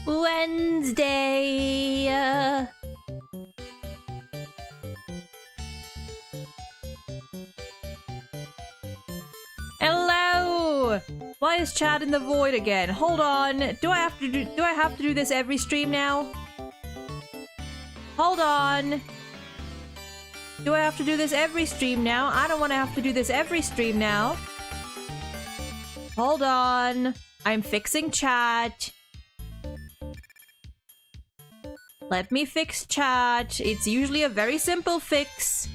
Wednesday. Hello. Why is Chad in the void again? Hold on. Do I have to do this every stream now? Hold on. Do I have to do this every stream now? I don't want to have to do this every stream now. Hold on. I'm fixing chat. Let me fix chat. It's usually a very simple fix,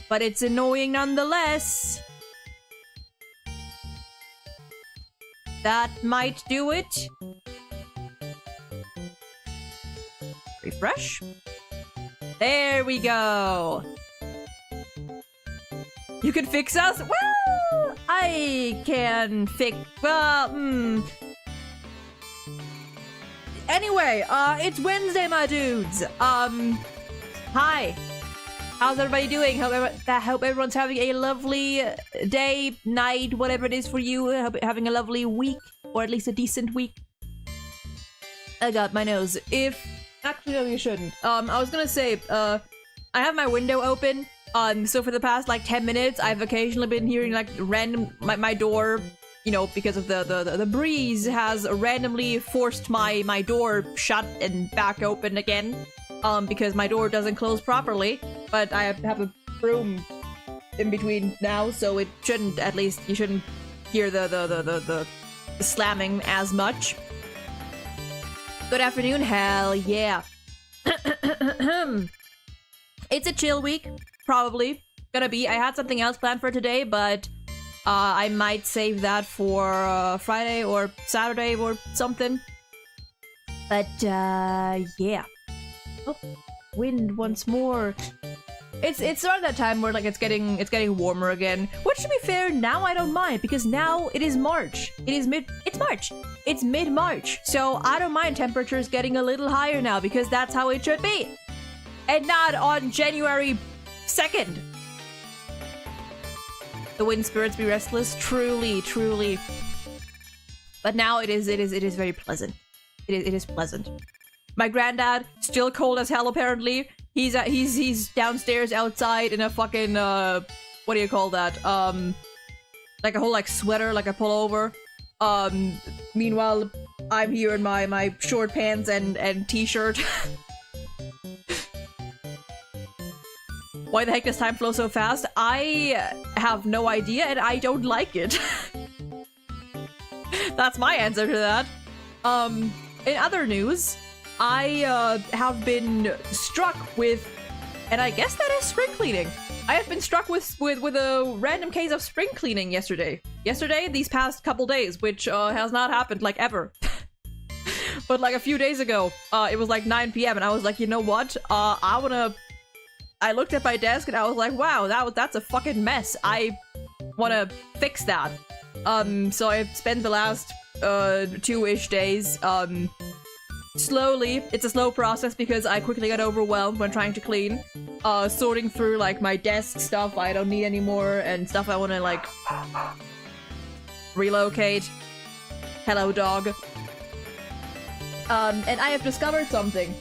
but it's annoying nonetheless. That might do it. Refresh. There we go. You can fix us? Well, I can fix... Anyway, it's Wednesday, my dudes. Hi. How's everybody doing? Hope everyone's having a lovely day, night, whatever it is for you. Having a lovely week, or at least a decent week. I got my nose. Actually, no, you shouldn't. I was gonna say, I have my window open. So for the past, like, 10 minutes, I've occasionally been hearing, like, random... My door, you know, because of the breeze, has randomly forced my door shut and back open again. Because my door doesn't close properly. But I have a broom in between now, so it shouldn't, at least, you shouldn't hear the slamming as much. Good afternoon, hell yeah. It's a chill week, probably. Gonna be. I had something else planned for today, but I might save that for Friday or Saturday or something. But yeah. Oh, wind once more. It's around that time where, like, it's getting warmer again. Which, to be fair, now I don't mind, because now it is March. It's March. It's mid-March, so I don't mind temperatures getting a little higher now, because that's how it should be. And not on January 2nd. The wind spirits be restless. Truly, truly. But now it is very pleasant. It is pleasant. My granddad, still cold as hell apparently. He's downstairs outside in a fucking what do you call that? Like a whole, like, sweater, like a pullover. Meanwhile, I'm here in my short pants and t-shirt. Why the heck does time flow so fast? I have no idea, and I don't like it. That's my answer to that. In other news, I have been struck with, and I guess that is spring cleaning. I have been struck with a random case of spring cleaning yesterday. These past couple days, which has not happened, like, ever. But, like, a few days ago, it was like 9 p.m. and I was like, you know what? I looked at my desk and I was like, wow, that's a fucking mess. I wanna fix that. So I've spent the last 2-ish days, slowly. It's a slow process because I quickly got overwhelmed when trying to clean. Sorting through, like, my desk stuff I don't need anymore and stuff I wanna, like, relocate. Hello, dog. And I have discovered something.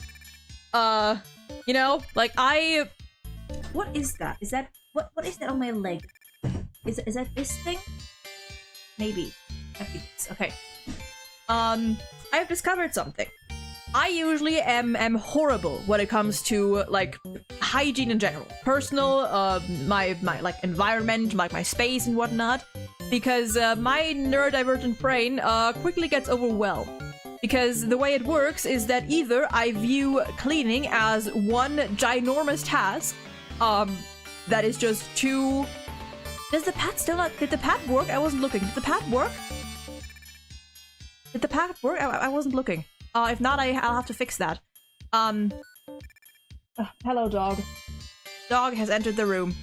You know, like, what is that? Is that... What is that on my leg? Is that this thing? Maybe. I think it's... Okay. I have discovered something. I usually am horrible when it comes to, like, hygiene in general. Personal, my like, environment, like, my space and whatnot. Because, my neurodivergent brain, quickly gets overwhelmed. Because the way it works is that either I view cleaning as one ginormous task, that is just too... Does the pad still not... Did the pad work? I wasn't looking. Did the pad work? Did the pad work? I wasn't looking. If not, I'll have to fix that. Hello, dog. Dog has entered the room.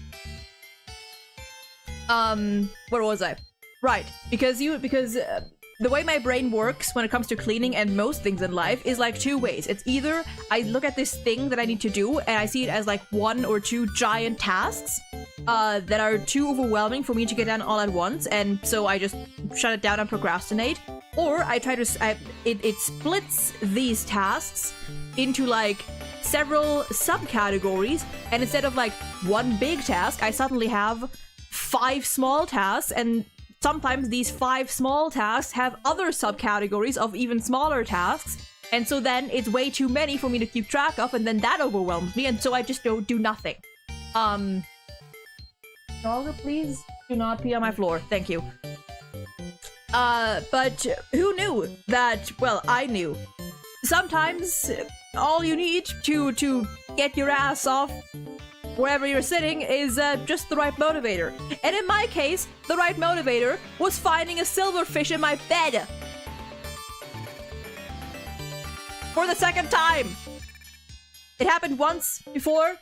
Where was I? Right, because the way my brain works when it comes to cleaning and most things in life is like two ways. It's either I look at this thing that I need to do and I see it as like one or two giant tasks that are too overwhelming for me to get done all at once, and so I just shut it down and procrastinate. Or I try to, it splits these tasks into like several subcategories, and instead of like one big task, I suddenly have 5 small tasks, and sometimes these 5 small tasks have other subcategories of even smaller tasks, and so then it's way too many for me to keep track of, and then that overwhelms me, and so I just don't do nothing. Dogger, please do not pee on my floor. Thank you. But who knew that, well, I knew. Sometimes all you need to get your ass off wherever you're sitting is just the right motivator. And in my case, the right motivator was finding a silverfish in my bed. For the second time. It happened once before,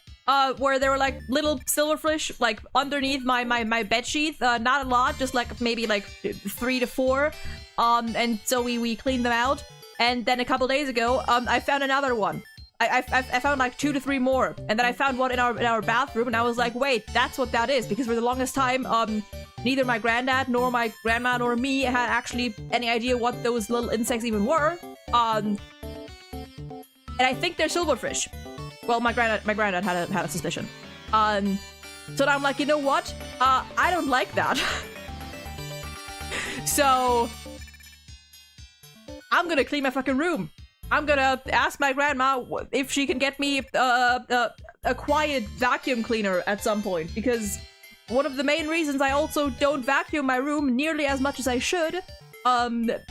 where there were like little silverfish like underneath my bed sheath. Not a lot, just like maybe like 3 to 4. And so we cleaned them out. And then a couple days ago, I found another one. I found like 2 to 3 more, and then I found one in our bathroom, and I was like, wait, that's what that is, because for the longest time, neither my granddad nor my grandma nor me had actually any idea what those little insects even were. And I think they're silverfish. Well, my granddad had a suspicion. So now I'm like, you know what? I don't like that. So I'm gonna clean my fucking room. I'm gonna ask my grandma if she can get me a quiet vacuum cleaner at some point, because one of the main reasons I also don't vacuum my room nearly as much as I should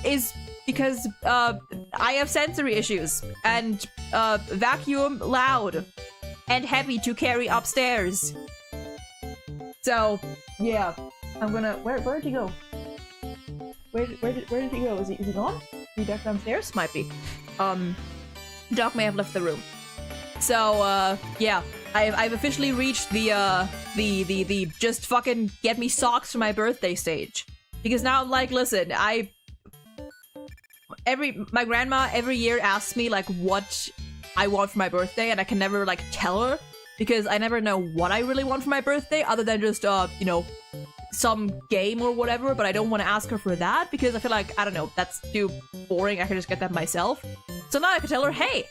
is because I have sensory issues, and vacuum loud and heavy to carry upstairs. So yeah, I'm gonna where'd he go? Where did he go? Is he gone? Is he back downstairs? Might be. Doc may have left the room. So, yeah, I've officially reached the just fucking get me socks for my birthday stage. Because now I'm like, listen, my grandma every year asks me, like, what I want for my birthday, and I can never, like, tell her, because I never know what I really want for my birthday, other than just, you know, some game or whatever, but I don't want to ask her for that, because I feel like, I don't know, that's too boring, I can just get that myself. So now I can tell her, hey,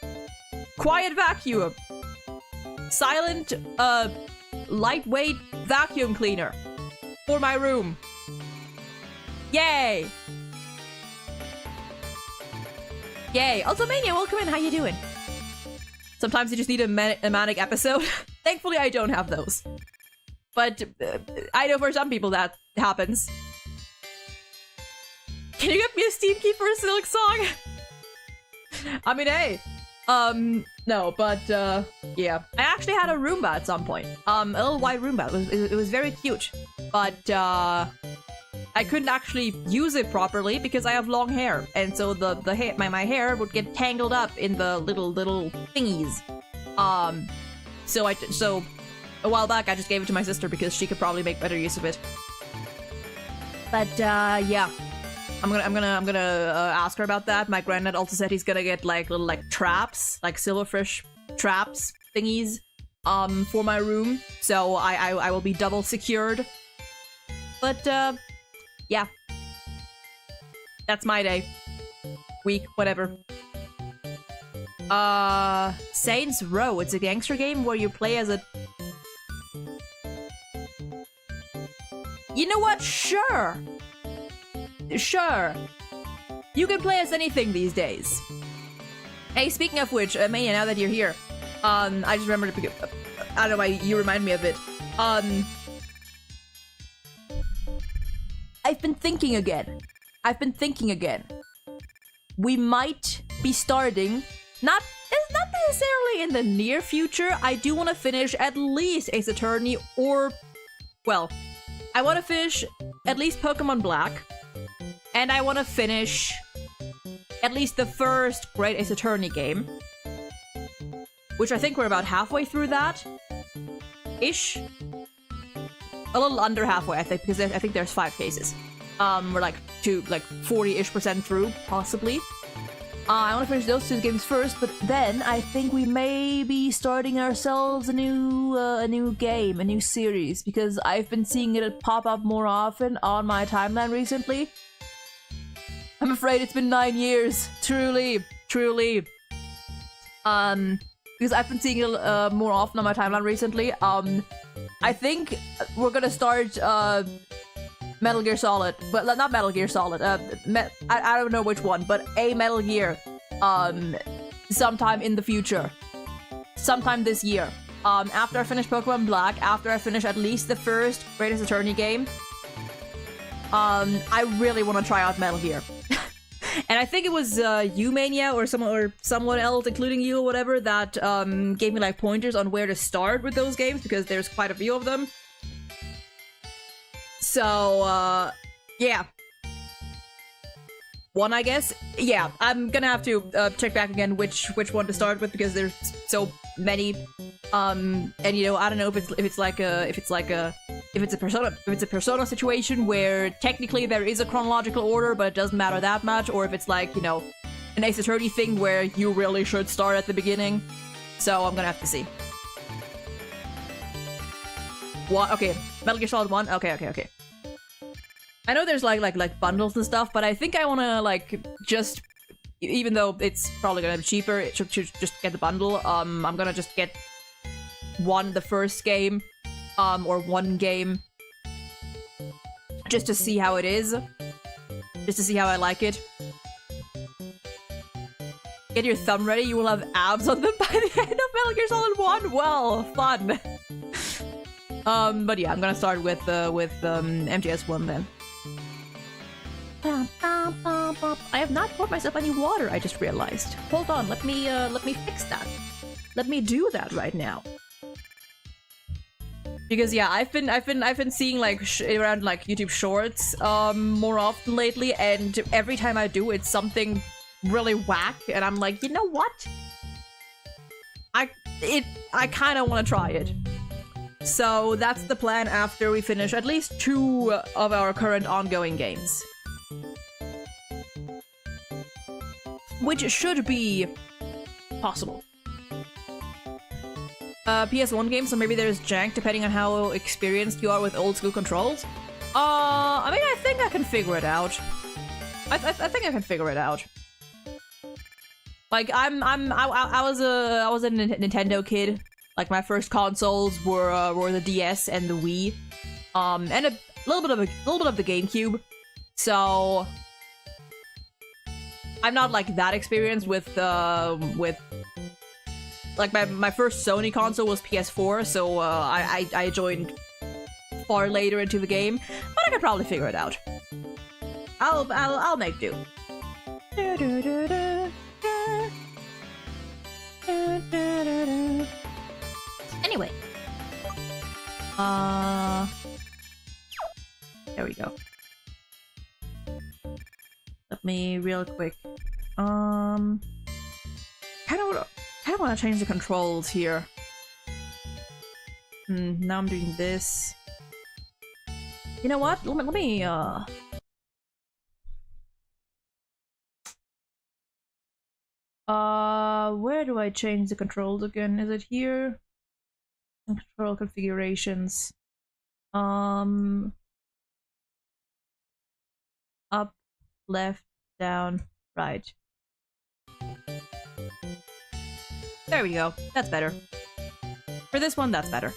quiet vacuum, silent, lightweight vacuum cleaner for my room. Yay! Yay! Also, Mania, welcome in, how you doing? Sometimes you just need a manic episode. Thankfully, I don't have those. But I know for some people that happens. Can you get me a Steam key for a Silk song? I mean, hey. No, but yeah. I actually had a Roomba at some point. A little white Roomba. It was very cute. But I couldn't actually use it properly because I have long hair, and so my hair would get tangled up in the little thingies. So a while back, I just gave it to my sister because she could probably make better use of it. But yeah, I'm gonna ask her about that. My granddad also said he's gonna get like little traps, like silverfish traps thingies, for my room. So I will be double secured. But yeah, that's my day, week, whatever. Saints Row. It's a gangster game where you play as a. You know what? Sure. Sure. You can play as anything these days. Hey, speaking of which, Mania, now that you're here, I just remembered to pick up. I don't know why you remind me of it. I've been thinking again. We might be starting, not necessarily in the near future. I do want to finish at least Ace Attorney, or, well, I want to finish at least Pokémon Black, and I want to finish at least the first Great Ace Attorney game, which I think we're about halfway through that, ish. A little under halfway, I think, because I think there's 5 cases. We're like 40-ish% through, possibly. I want to finish those 2 games first, but then I think we may be starting ourselves a new game, a new series, because I've been seeing it pop up more often on my timeline recently. I'm afraid it's been 9 years. Truly. Because I've been seeing it more often on my timeline recently. I think we're gonna start Metal Gear Solid, but not Metal Gear Solid. I don't know which one, but a Metal Gear. Sometime in the future, sometime this year. After I finish Pokémon Black, after I finish at least the first Greatest Attorney game, I really want to try out Metal Gear. And I think it was you, Mania, or someone else, including you or whatever, that gave me like pointers on where to start with those games, because there's quite a few of them. So, yeah. One, I guess. Yeah, I'm gonna have to check back again which one to start with, because there's so many. And you know, I don't know if it's a Persona situation where technically there is a chronological order, but it doesn't matter that much, or if it's like, you know, an Ace Attorney thing where you really should start at the beginning. So I'm gonna have to see. What? Okay, Metal Gear Solid 1. Okay. I know there's like bundles and stuff, but I think I wanna like just, even though it's probably gonna be cheaper, it should just get the bundle. I'm gonna just get the first game, or one game, just to see how it is, just to see how I like it. Get your thumb ready, you will have abs on them by the end of Metal Gear Solid 1. Well, fun. But yeah, I'm gonna start with MGS1 then. I have not poured myself any water, I just realized. Hold on, let me fix that. Let me do that right now. Because yeah, I've been seeing like around like YouTube Shorts more often lately, and every time I do, it's something really whack, and I'm like, you know what? I kind of want to try it. So that's the plan after we finish at least 2 of our current ongoing games. Which should be possible. PS1 game, so maybe there's jank depending on how experienced you are with old school controls. I mean, I think I can figure it out. I think I can figure it out. Like I was a Nintendo kid. Like my first consoles were the DS and the Wii, and a little bit of the GameCube. So I'm not like that experienced with like my first Sony console was PS4, so I joined far later into the game, but I could probably figure it out. I'll make do. Anyway, there we go. Let me real quick. Kind of want to change the controls here. Now I'm doing this. You know what? Let me where do I change the controls again? Is it here? Control configurations. Up, left, down, right. There we go. That's better. For this one, that's better.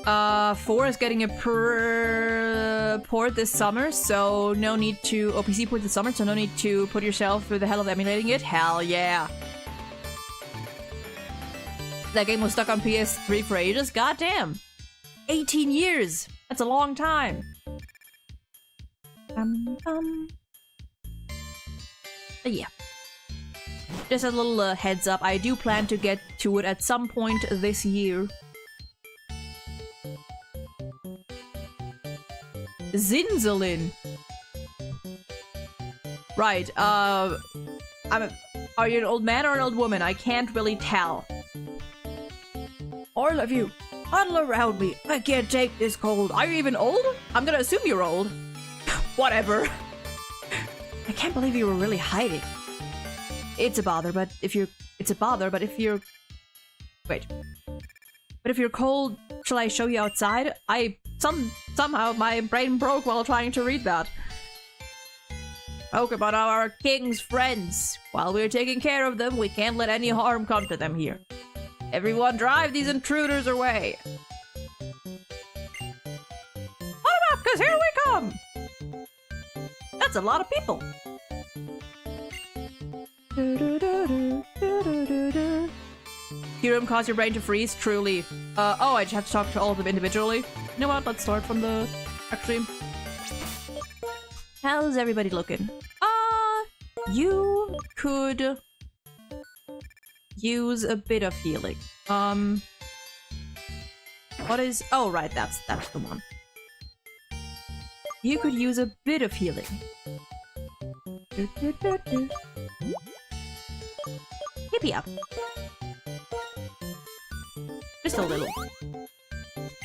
4 is getting a port this summer, so no need to... OPC port this summer, so no need to put yourself through the hell of emulating it. Hell yeah. That game was stuck on PS3 for ages? Goddamn. 18 years! That's a long time. But yeah. Just a little heads up, I do plan to get to it at some point this year. Zinzolin. Right, are you an old man or an old woman? I can't really tell. All of you, huddle around me. I can't take this cold. Are you even old? I'm gonna assume you're old. Whatever. I can't believe you were really hiding. It's a bother, but if you're... Wait. But if you're cold, shall I show you outside? Somehow my brain broke while trying to read that. Pokemon are our king's friends. While we're taking care of them, we can't let any harm come to them here. Everyone drive these intruders away. Hold up, because here we come! That's a lot of people. Serum cause your brain to freeze, truly. Oh, I just have to talk to all of them individually. You know what, let's start from the extreme. How's everybody looking? You could use a bit of healing. What is... Oh, right, that's the one. You could use a bit of healing. Hippie up. Just a little.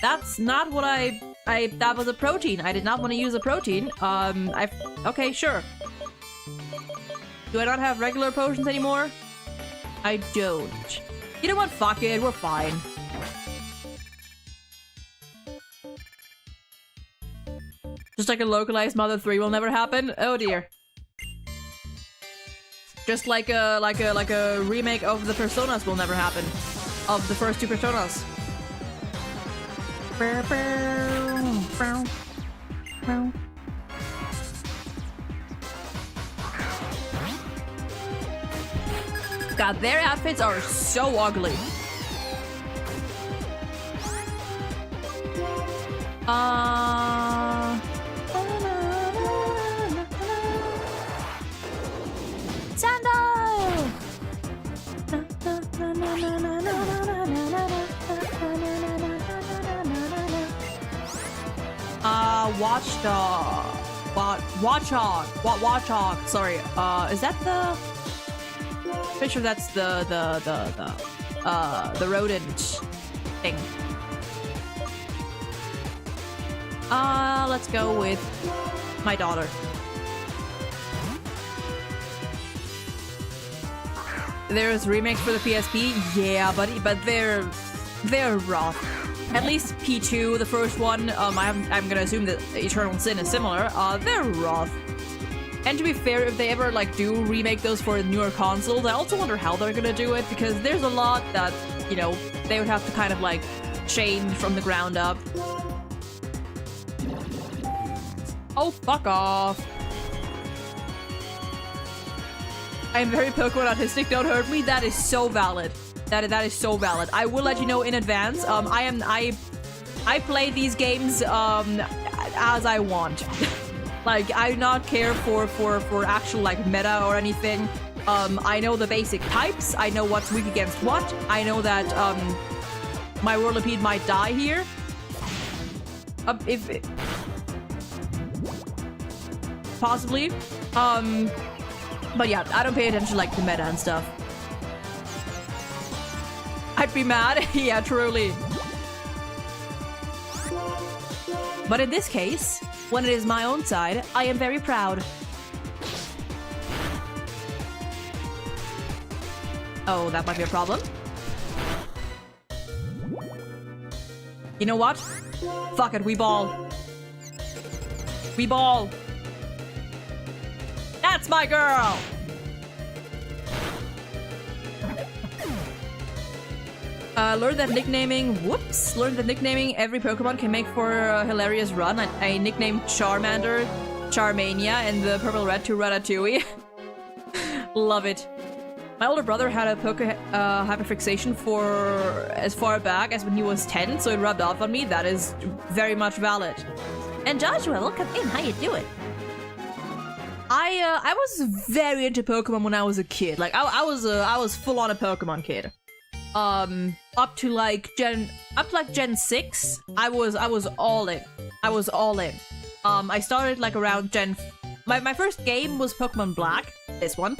That's not what that was a protein. I did not want to use a protein. Okay, sure. Do I not have regular potions anymore? I don't. You know what? Fuck it. We're fine. Just like a localized Mother 3 will never happen? Oh dear. Just like a remake of the Personas will never happen. Of the first two Personas. God, their outfits are so ugly. Sandal! Watchog. Sorry. Is that the? Pretty sure that's the rodent thing. Let's go with my daughter. There's remakes for the PSP, yeah, but they're rough. At least P2, the first one, I'm gonna assume that Eternal Sin is similar. They're rough. And to be fair, if they ever like do remake those for newer consoles, I also wonder how they're gonna do it, because there's a lot that, you know, they would have to kind of like change from the ground up. Oh, fuck off. I am very Pokemon autistic, don't hurt me. That is so valid. That is so valid. I will let you know in advance. I play these games as I want. Like, I do not care for actual like meta or anything. I know the basic types. I know what's weak against what. I know that my Whirlipede might die here. Possibly. But yeah, I don't pay attention to like the meta and stuff. I'd be mad. Yeah, truly. But in this case, when it is my own side, I am very proud. Oh, that might be a problem. You know what? Fuck it, we ball. We ball. That's my girl! Learn that nicknaming every Pokemon can make for a hilarious run. I nicknamed Charmander, Charmania, and the Purple Red to Ratatouille. Love it. My older brother had a hyperfixation for as far back as when he was 10, so it rubbed off on me. That is very much valid. And Joshua, welcome in. How you doing? I was very into Pokemon when I was a kid. Like I was full on a Pokemon kid. Up to like Gen 6, I was all in. I was all in. I started like around my first game was Pokemon Black, this one.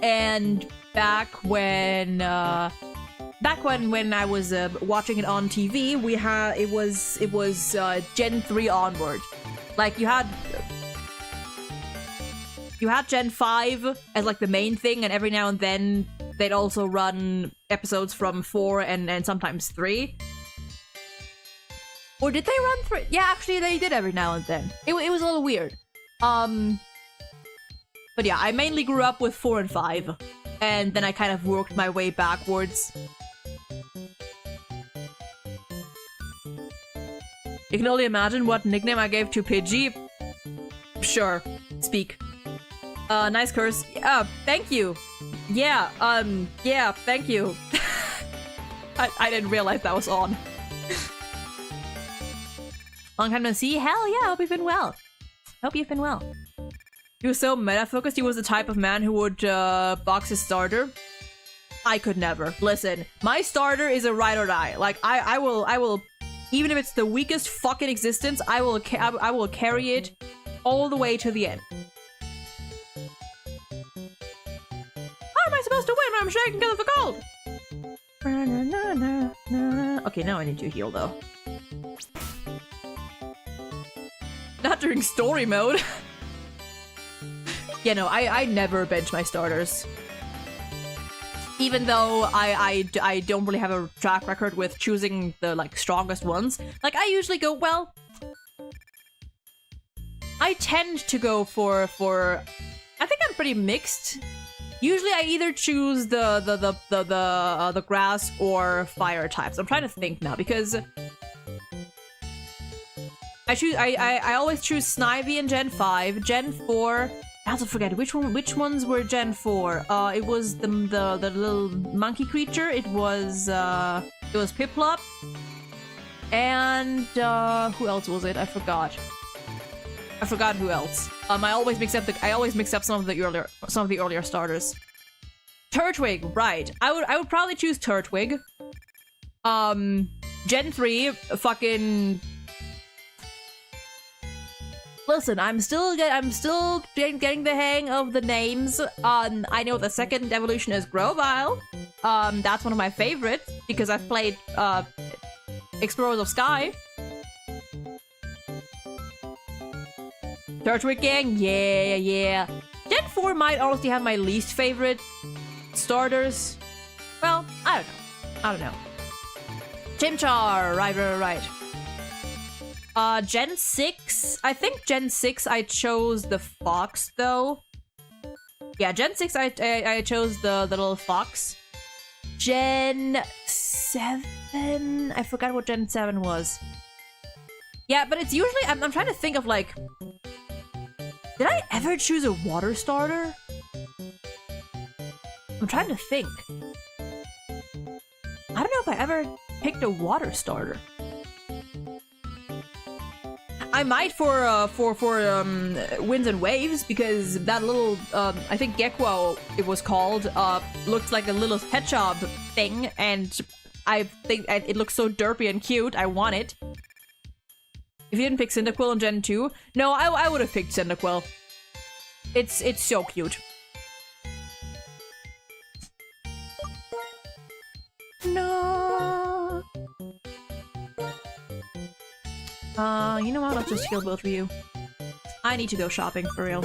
And back when I was watching it on TV, it was Gen 3 onward. Like you had Gen 5 as like the main thing, and every now and then they'd also run episodes from 4 and sometimes 3. Or did they run 3? Yeah, actually they did every now and then. It was a little weird. But yeah, I mainly grew up with 4 and 5. And then I kind of worked my way backwards. You can only imagine what nickname I gave to Pidgey. Sure, speak. Nice curse. Thank you. Yeah, yeah, thank you. I didn't realize that was on. Long time no see? Hell yeah, hope you've been well. Hope you've been well. He was so meta-focused, he was the type of man who would box his starter. I could never. Listen, my starter is a ride or die. Like, I will, even if it's the weakest fucking existence, I will carry it all the way to the end. How am I supposed to win when I'm shaking because of the cold? Okay, now I need to heal though. Not during story mode. Yeah, no, I never bench my starters. Even though I don't really have a track record with choosing the, like, strongest ones. Like, I usually go, well... I tend to go for... I think I'm pretty mixed. Usually I either choose the grass or fire types. I'm trying to think now, because... I always choose Snivy in Gen 5, Gen 4... I also forget which ones were Gen 4. It was the little monkey creature. It was Piplup. And who else was it? I forgot. I forgot who else. I always mix up some of the earlier starters. Turtwig, right. I would probably choose Turtwig. Gen 3, fucking... Listen, I'm still getting the hang of the names. I know the second evolution is Grovyle. That's one of my favorites because I've played Explorers of Sky. Turtwig Gang, yeah. Gen 4 might honestly have my least favorite starters. Well, I don't know. Chimchar, right. Gen 6, I think Gen 6 I chose the fox though. Yeah, Gen 6 I chose the little fox. Gen 7, I forgot what Gen 7 was. Yeah, but it's usually, I'm trying to think of like, did I ever choose a water starter? I'm trying to think. I don't know if I ever picked a water starter. I might for Winds and Waves, because that little, I think Gekko it was called, looked like a little pet shop thing, and I think it looks so derpy and cute, I want it. If you didn't pick Cyndaquil in Gen 2, no, I would have picked Cyndaquil. It's so cute. No. You know what? I'll just heal both of you. I need to go shopping for real.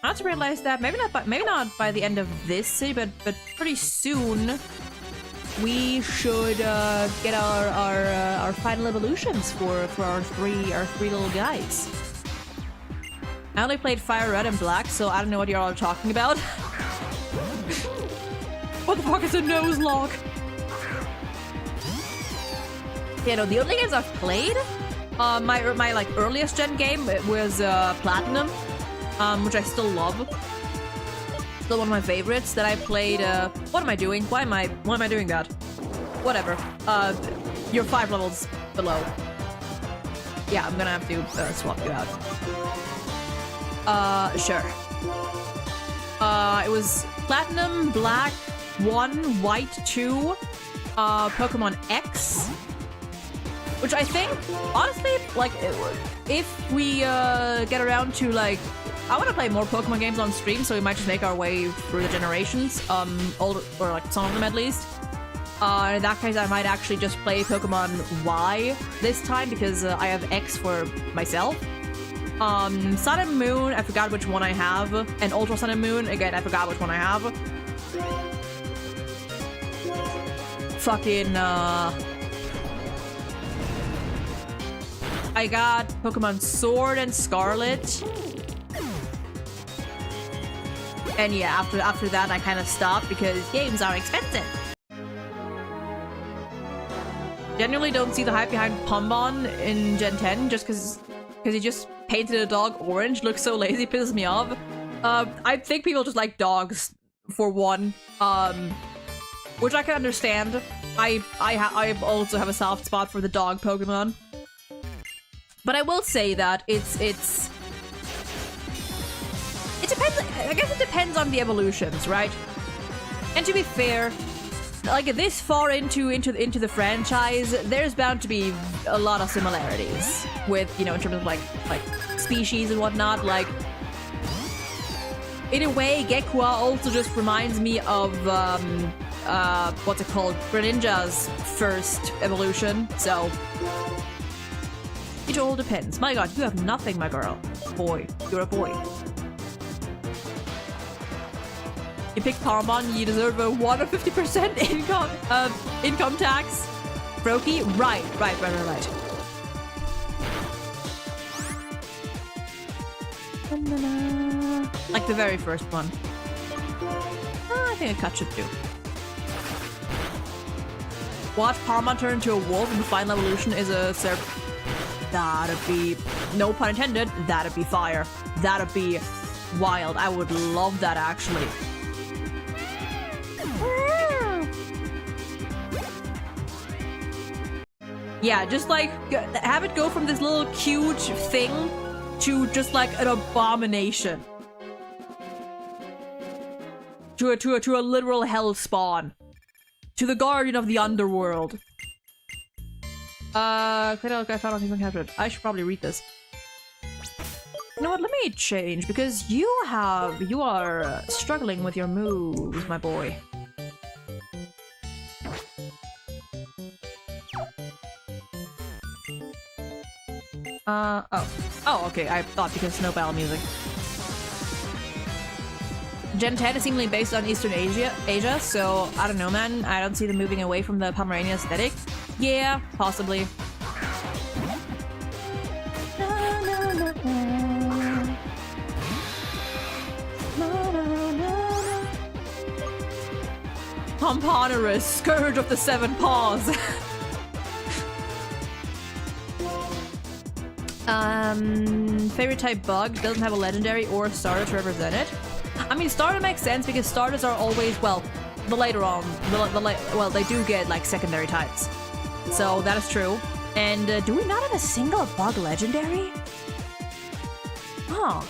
I also realized that maybe not by the end of this city, but pretty soon we should get our final evolutions for our three little guys. I only played Fire Red and Black, so I don't know what y'all are talking about. What the fuck is a Nuzlocke? Yeah, no, the only games I've played, my like earliest gen game was Platinum, which I still love. Still one of my favorites that I played. What am I doing? Why am I doing that? Whatever. You're 5 levels below. Yeah, I'm gonna have to swap you out. Sure. It was Platinum, Black 1, White 2, Pokemon X, which I think, honestly, like, if we get around to, like, I want to play more Pokemon games on stream, so we might just make our way through the generations, older, or like some of them at least. In that case, I might actually just play Pokemon Y this time, because I have X for myself. Sun and Moon, I forgot which one I have, and Ultra Sun and Moon, again, I forgot which one I have. Fucking, I got Pokemon Sword and Scarlet. And yeah, after that I kind of stopped because games are expensive. Genuinely don't see the hype behind Pombon in Gen 10 just because he just painted a dog orange. Looks so lazy, pisses me off. I think people just like dogs for one, which I can understand. I also have a soft spot for the dog Pokemon, but I will say that it depends. I guess it depends on the evolutions, right? And to be fair, like this far into the franchise, there's bound to be a lot of similarities with, you know, in terms of like species and whatnot. Like in a way, Gekua also just reminds me of what's it called, Greninja's first evolution. So it all depends. My god, you have nothing, my girl. Boy, you're a boy. You picked Pombon, you deserve a 150% income tax. Brokey? Right. Like the very first one. I think a cut should do. Watch Pombon turn into a wolf and the final evolution is a serp. That'd be, no pun intended, that'd be fire. That'd be wild. I would love that actually. Yeah, just like have it go from this little cute thing to just like an abomination. To a literal hell spawn. To the guardian of the underworld. I found nothing captured. I should probably read this. You know what? Let me change because you are struggling with your moves, my boy. Oh, okay, I thought because Snow Battle music. Gen 10 is seemingly based on Eastern Asia, so I don't know, man. I don't see them moving away from the Pomeranian aesthetic. Yeah, possibly. Pomponerous, Scourge of the Seven Paws. Favorite type bug, doesn't have a legendary or a starter to represent it. I mean, starter makes sense because starters are always, well, the later on, well, they do get like secondary types. So that is true. And do we not have a single bug legendary? Huh.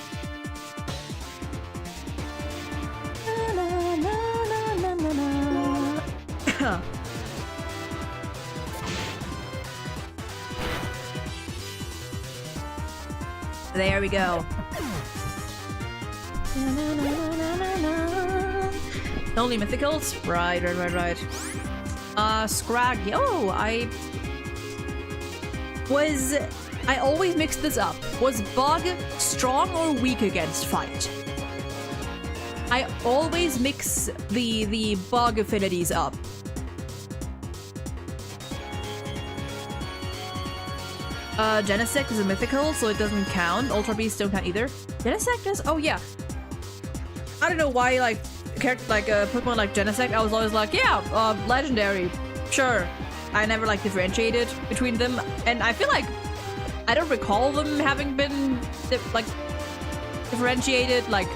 There we go. Only mythicals? Right. Scraggy. Oh, I always mixed this up. Was Bug strong or weak against fight? I always mix the Bug affinities up. Genesect is a mythical, so it doesn't count. Ultra Beasts don't count either. Genesect does? Oh, yeah. I don't know why, like, Pokemon like Genesect, I was always like, yeah, legendary. Sure. I never, like, differentiated between them. And I feel like I don't recall them having been, differentiated, like,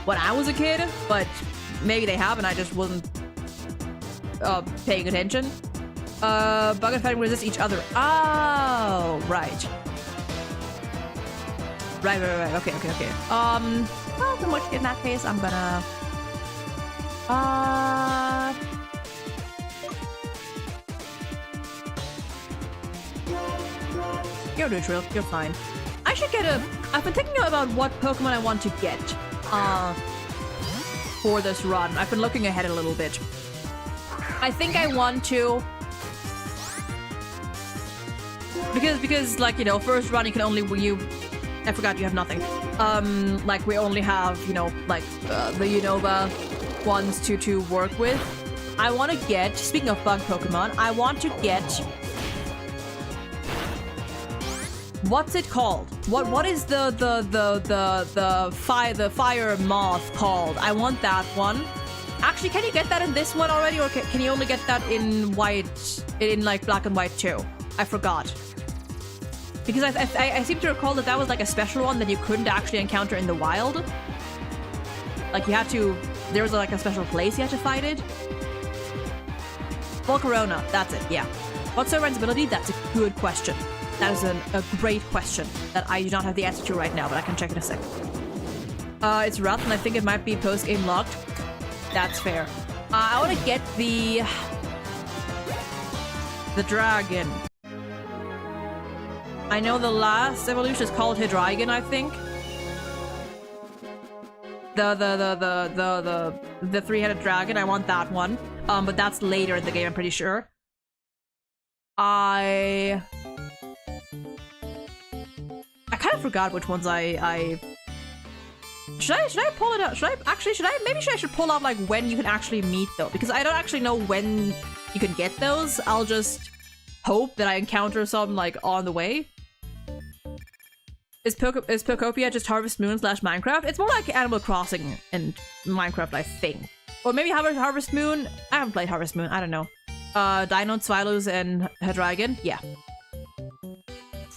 when I was a kid. But maybe they have, and I just wasn't paying attention. Bug and fighting resist each other. Oh, right. Right. Okay. Well, then what, in that case, I'm gonna... You're neutral. You're fine. I should get a... I've been thinking about what Pokemon I want to get, for this run. I've been looking ahead a little bit. I think I want to... Because like, you know, first run you can only I forgot you have nothing. Like we only have, you know, like the Unova ones to work with. I want to get, speaking of bug Pokemon, I want to get What's it called? What is the fire moth called? I want that one. Actually, can you get that in this one already, or can you only get that in white, in like black and white too? I forgot. Because I seem to recall that was like a special one that you couldn't actually encounter in the wild. Like you had to, there was like a special place you had to fight it. Volcarona, that's it, yeah. What's Sovereign's ability? That's a good question. That is a great question that I do not have the answer to right now, but I can check in a second. It's Wrath, and I think it might be post-game locked. That's fair. I want to get the dragon. I know the last evolution is called Hydreigon, I think. The three-headed dragon. I want that one. But that's later in the game, I'm pretty sure. I kind of forgot which ones I should I pull it out? Maybe I should pull out like when you can actually meet though, because I don't actually know when you can get those. I'll just hope that I encounter some like on the way. Is Pokopia just Harvest Moon / Minecraft? It's more like Animal Crossing and Minecraft, I think. Or maybe Harvest Moon. I haven't played Harvest Moon. I don't know. Dino, Swallows, and Hydreigon. Yeah.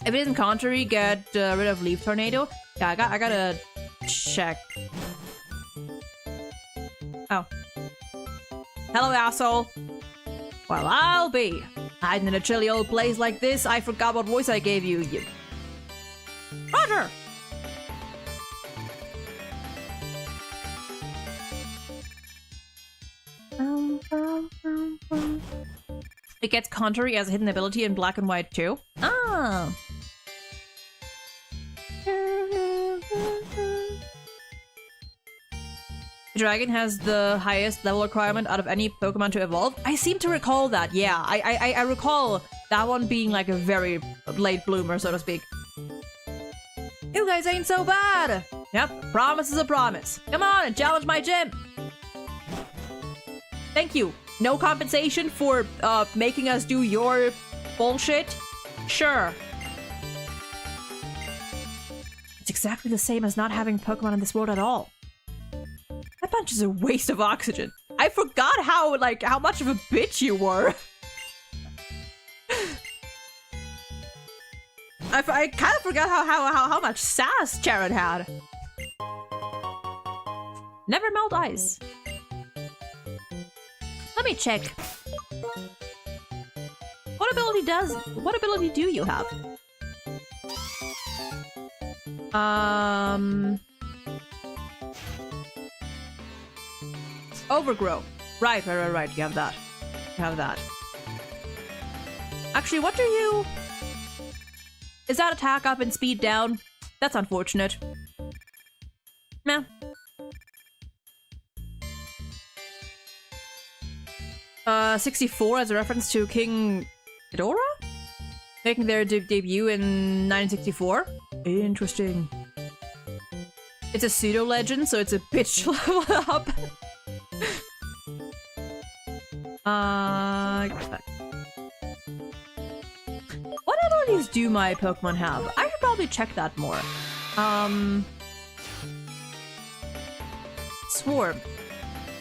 If it isn't contrary, get rid of Leaf Tornado. Yeah, I gotta check. Oh. Hello, asshole. Well, I'll be. Hiding in a chilly old place like this, I forgot what voice I gave you. Roger! It gets contrary as a hidden ability in black and white too. Ah. The dragon has the highest level requirement out of any Pokemon to evolve. I seem to recall that. Yeah, I recall that one being like a very late bloomer, so to speak. You guys ain't so bad. Yep, promise is a promise. Come on and challenge my gym. Thank you. No compensation for making us do your bullshit? Sure. It's exactly the same as not having Pokemon in this world at all. That bunch is a waste of oxygen. I forgot how much of a bitch you were. I kind of forgot how much sass Charon had. Never melt ice. Let me check. What ability do you have? Overgrow. Right. You have that. Actually, what do you... Is that attack up and speed down? That's unfortunate. Meh. Uh, 64 as a reference to King Ghidorah? Making their debut in 1964. Interesting. It's a pseudo-legend, so it's a bitch level up. What abilities do my Pokemon have? I should probably check that more. Swarm.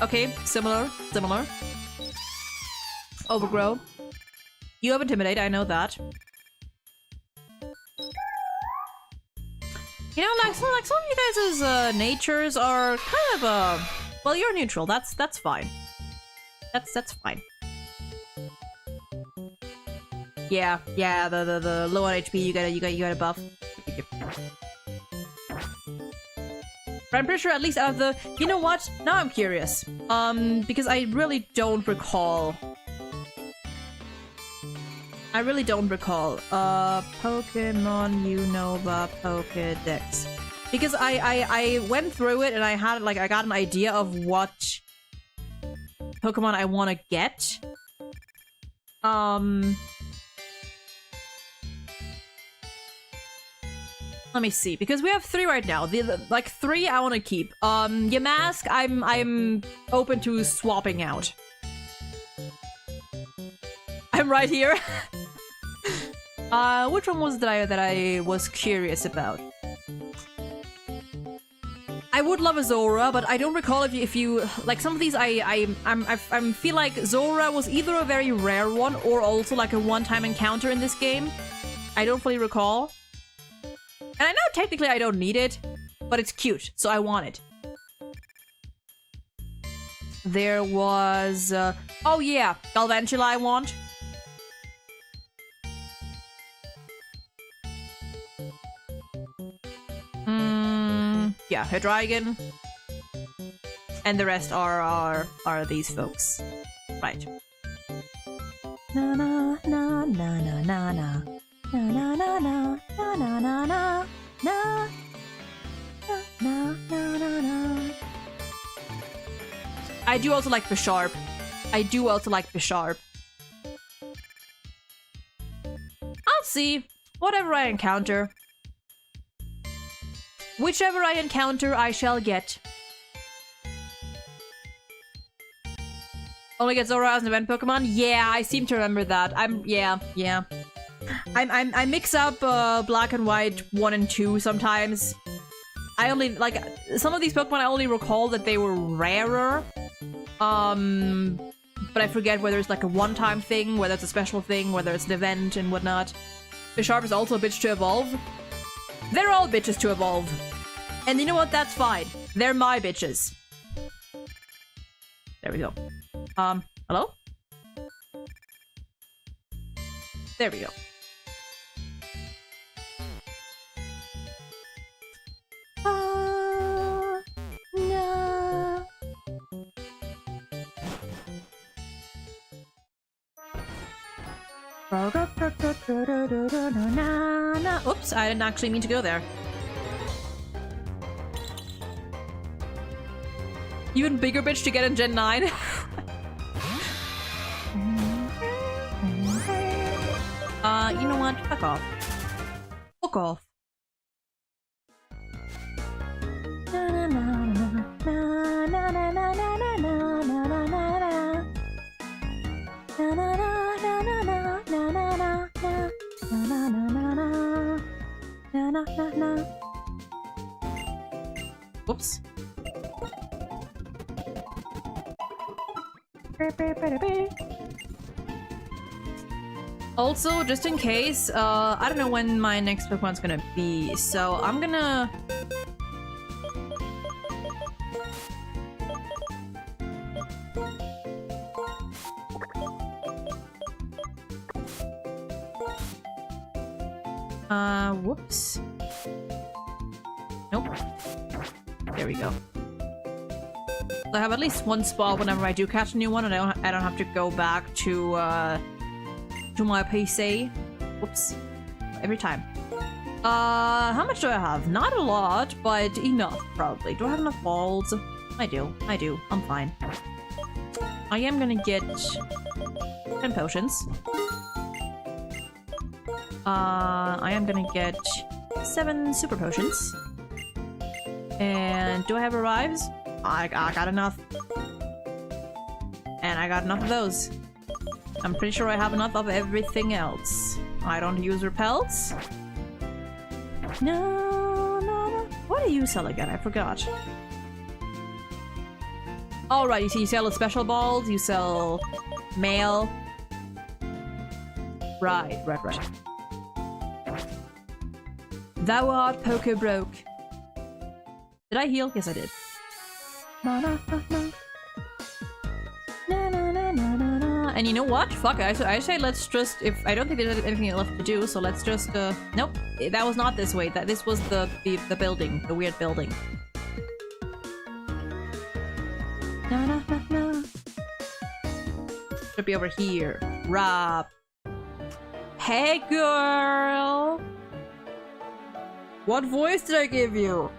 Okay, similar. Overgrow. You have Intimidate, I know that. You know, like some of you guys' natures are kind of well, you're neutral. That's fine. That's fine. Yeah. The low on HP. You got a buff. But I'm pretty sure at least out of the. You know what? Now I'm curious. Because I really don't recall. Pokemon Unova Pokedex. Because I went through it and I had I got an idea of what Pokemon I want to get. Let me see, because we have 3 right now. The 3 I want to keep. Yamask, I'm open to swapping out. I'm right here. Which one was that I was curious about? I would love a Zora, but I don't recall if you like some of these. I feel like Zora was either a very rare one or also like a one-time encounter in this game. I don't fully recall, and I know technically I don't need it, but it's cute, so I want it. There was oh yeah, Galvantula I want. Yeah, Hydreigon. And the rest are these folks. Right. Na na na na na na na na na na na na na na na na na na na. I do also like Bisharp. I'll see. Whatever I encounter. Whichever I encounter, I shall get. Only get Zora as an event Pokemon? Yeah, I seem to remember that. Yeah. I mix up Black and White 1 and 2 sometimes. I only, like, some of these Pokemon I only recall that they were rarer. But I forget whether it's like a one-time thing, whether it's a special thing, whether it's an event and whatnot. Bisharp is also a bitch to evolve. They're all bitches to evolve. And you know what? That's fine. They're my bitches. There we go. Hello? There we go. No. Oops, I didn't actually mean to go there. Even bigger bitch to get in Gen 9. You know what? Fuck off. Fuck off. Oops. Also, just in case, I don't know when my next Pokemon's gonna be, so I'm gonna... whoops. Nope. There we go. I have at least one spot whenever I do catch a new one, and I don't have to go back to my PC. Whoops. Every time. How much do I have? Not a lot, but enough, probably. Do I have enough balls? I do. I'm fine. I am gonna get 10 potions. I am gonna get 7 super potions. And do I have arrives? I got enough. And I got enough of those. I'm pretty sure I have enough of everything else. I don't use repels. No. What do you sell again? I forgot. Oh, right. You sell special balls. You sell mail. Right. Thou art Poke broke. Did I heal? Yes, I did. And you know what? Fuck it. I say let's just... I don't think there's anything left to do, so let's just... Nope. That was not this way. This was the building. The weird building. Should be over here. Rob. Hey, girl! What voice did I give you?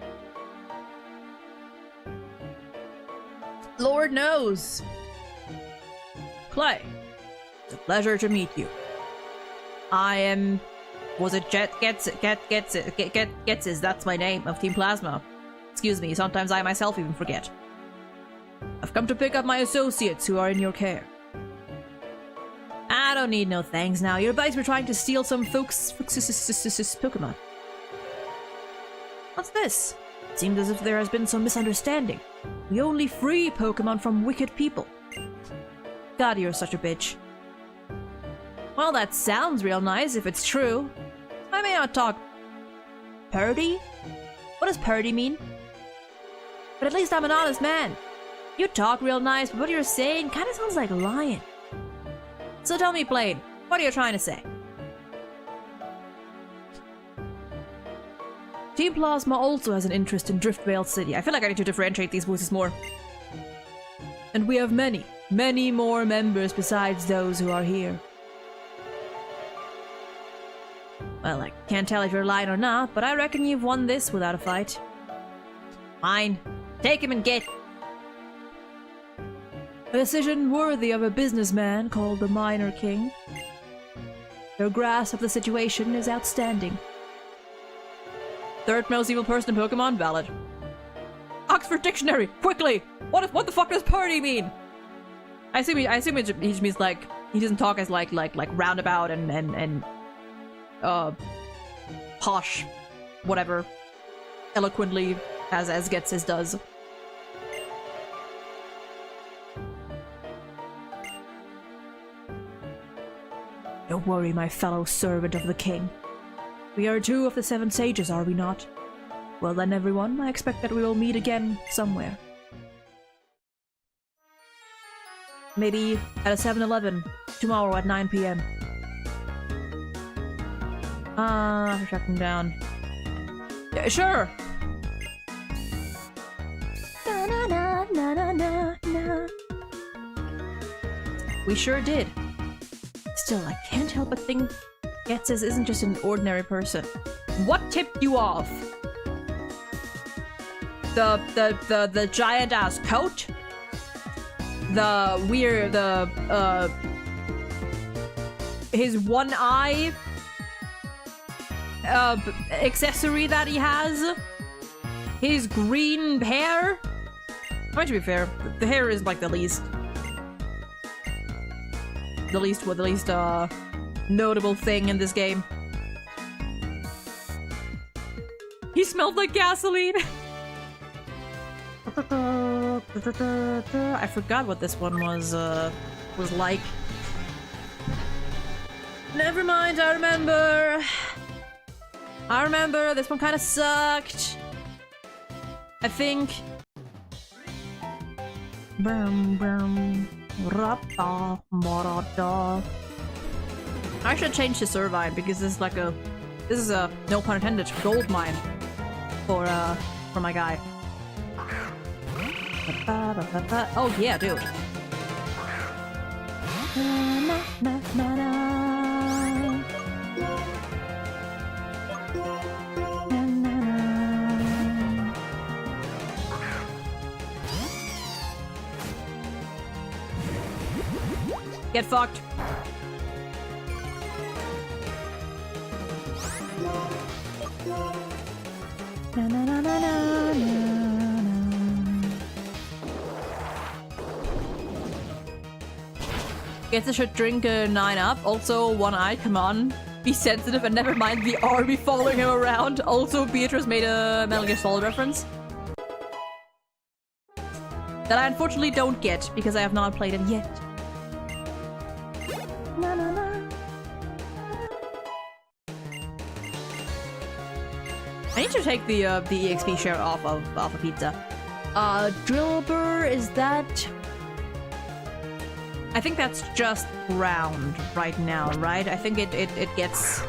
Lord knows. Clay, it's a pleasure to meet you. I am... Was it Gets is that's my name of Team Plasma. Excuse me, sometimes I myself even forget. I've come to pick up my associates who are in your care. I don't need no thanks now. Your buddies were trying to steal some folks' Pokemon. What's this? It seems as if there has been some misunderstanding. We only free Pokemon from wicked people. God, you're such a bitch. Well, that sounds real nice if it's true. I may not talk purdy? What does purdy mean? But at least I'm an honest man. You talk real nice, but what you're saying kinda sounds like lying. So tell me plain, what are you trying to say? Team Plasma also has an interest in Driftvale City. I feel like I need to differentiate these voices more. And we have many, many more members besides those who are here. Well, I can't tell if you're lying or not, but I reckon you've won this without a fight. Fine. Take him and get. A decision worthy of a businessman called the Minor King. Your grasp of the situation is outstanding. Third most evil person in Pokemon? Valid. Oxford Dictionary! Quickly! What the fuck does purdy mean? I assume he just means like he doesn't talk as like roundabout and posh, whatever, eloquently as Getzes does. Don't worry, my fellow servant of the king. We are 2 of the 7 sages, are we not? Well then, everyone, I expect that we will meet again somewhere. Maybe at a 7-Eleven tomorrow at 9 p.m. I'm tracking down. Yeah, sure! Na, na, na, na, na, na, na. We sure did. Still, I can't help but think Getzes isn't just an ordinary person. What tipped you off? The giant ass coat? The weird, his one eye accessory that he has? His green hair? I mean, to be fair, the hair is like the least notable thing in this game. He smelled like gasoline. I forgot what this one was like. Never mind, I remember. This one kind of sucked. I think. I should change to Servine because this is a no pun intended gold mine for my guy. Oh yeah, dude. Get fucked. Na, na, na, na, na, na. Guess I should drink a 9-up. Also, one-eyed, come on. Be sensitive and never mind the army following him around. Also, Beatrice made a Metal Gear Solid reference. That I unfortunately don't get because I have not played it yet. Na, na, na. I need to take the EXP share off of pizza. Drillbur, is that? I think that's just ground right now, right? I think it gets.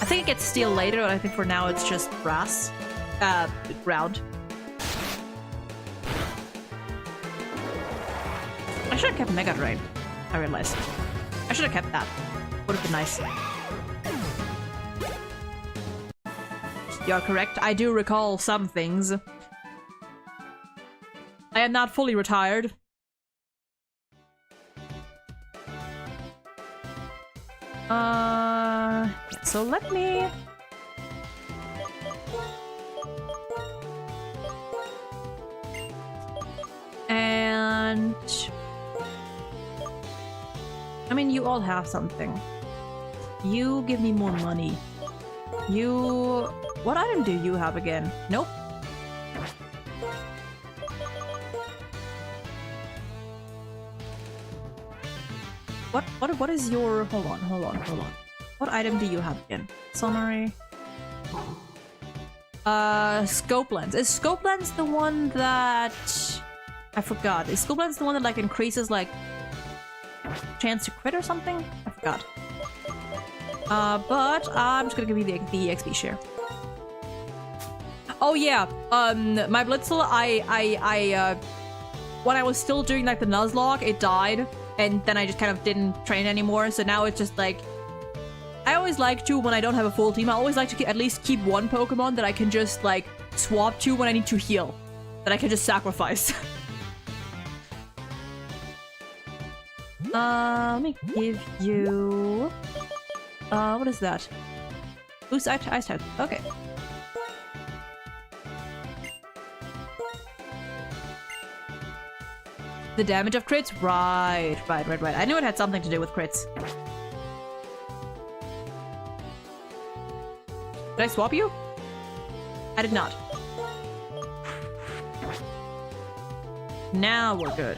I think it gets steel later, but I think for now it's just brass. Ground. I should have kept Mega Drain. I realized. I should have kept that. Would have been nice. You're correct. I do recall some things. I am not fully retired. So let me... And... I mean, you all have something. You give me more money. You... What item do you have again? Nope. What is your... Hold on. What item do you have again? Summary. Scope lens. Is scope lens the one that... I forgot. Is scope lens the one that like increases like chance to crit or something? I forgot. But I'm just gonna give you the XP share. Oh yeah, my Blitzel, when I was still doing like the Nuzlocke, it died, and then I just kind of didn't train anymore, so now it's just like... I always like to, when I don't have a full team, I always like to at least keep one Pokemon that I can just like swap to when I need to heal. That I can just sacrifice. Let me give you... what is that? Boost ice type. Okay. The damage of crits? Right. I knew it had something to do with crits. Did I swap you? I did not. Now we're good.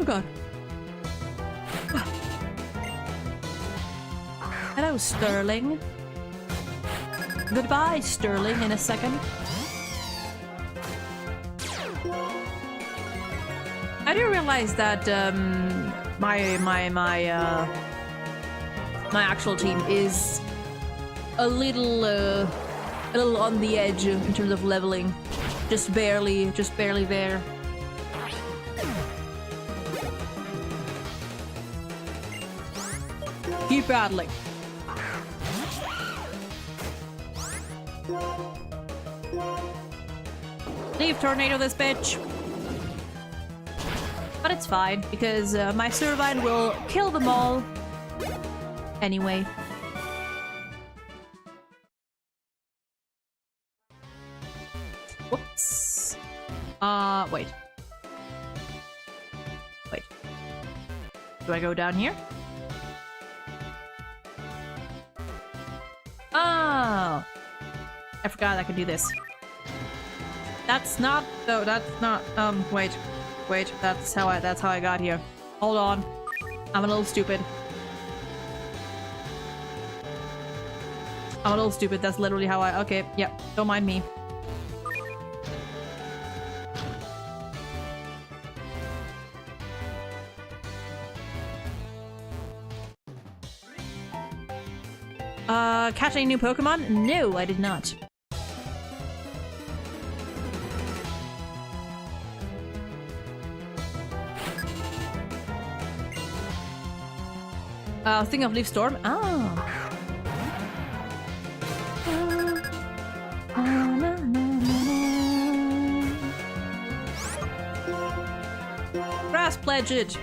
Oh god. Hello, Sterling. Goodbye, Sterling, in a second. I do realize that my actual team is a little on the edge in terms of leveling. Just barely there. Keep battling. Leave Tornado this bitch. But it's fine, because my Servine will kill them all. Anyway. Whoops. Wait. Do I go down here? Oh! I forgot I could do this. That's not, though, that's not, wait, that's how I got here. Hold on. I'm a little stupid. That's literally how okay, yep, don't mind me. Catch any new Pokemon? No, I did not. Thing of Leaf Storm? Oh. Grass pledge it.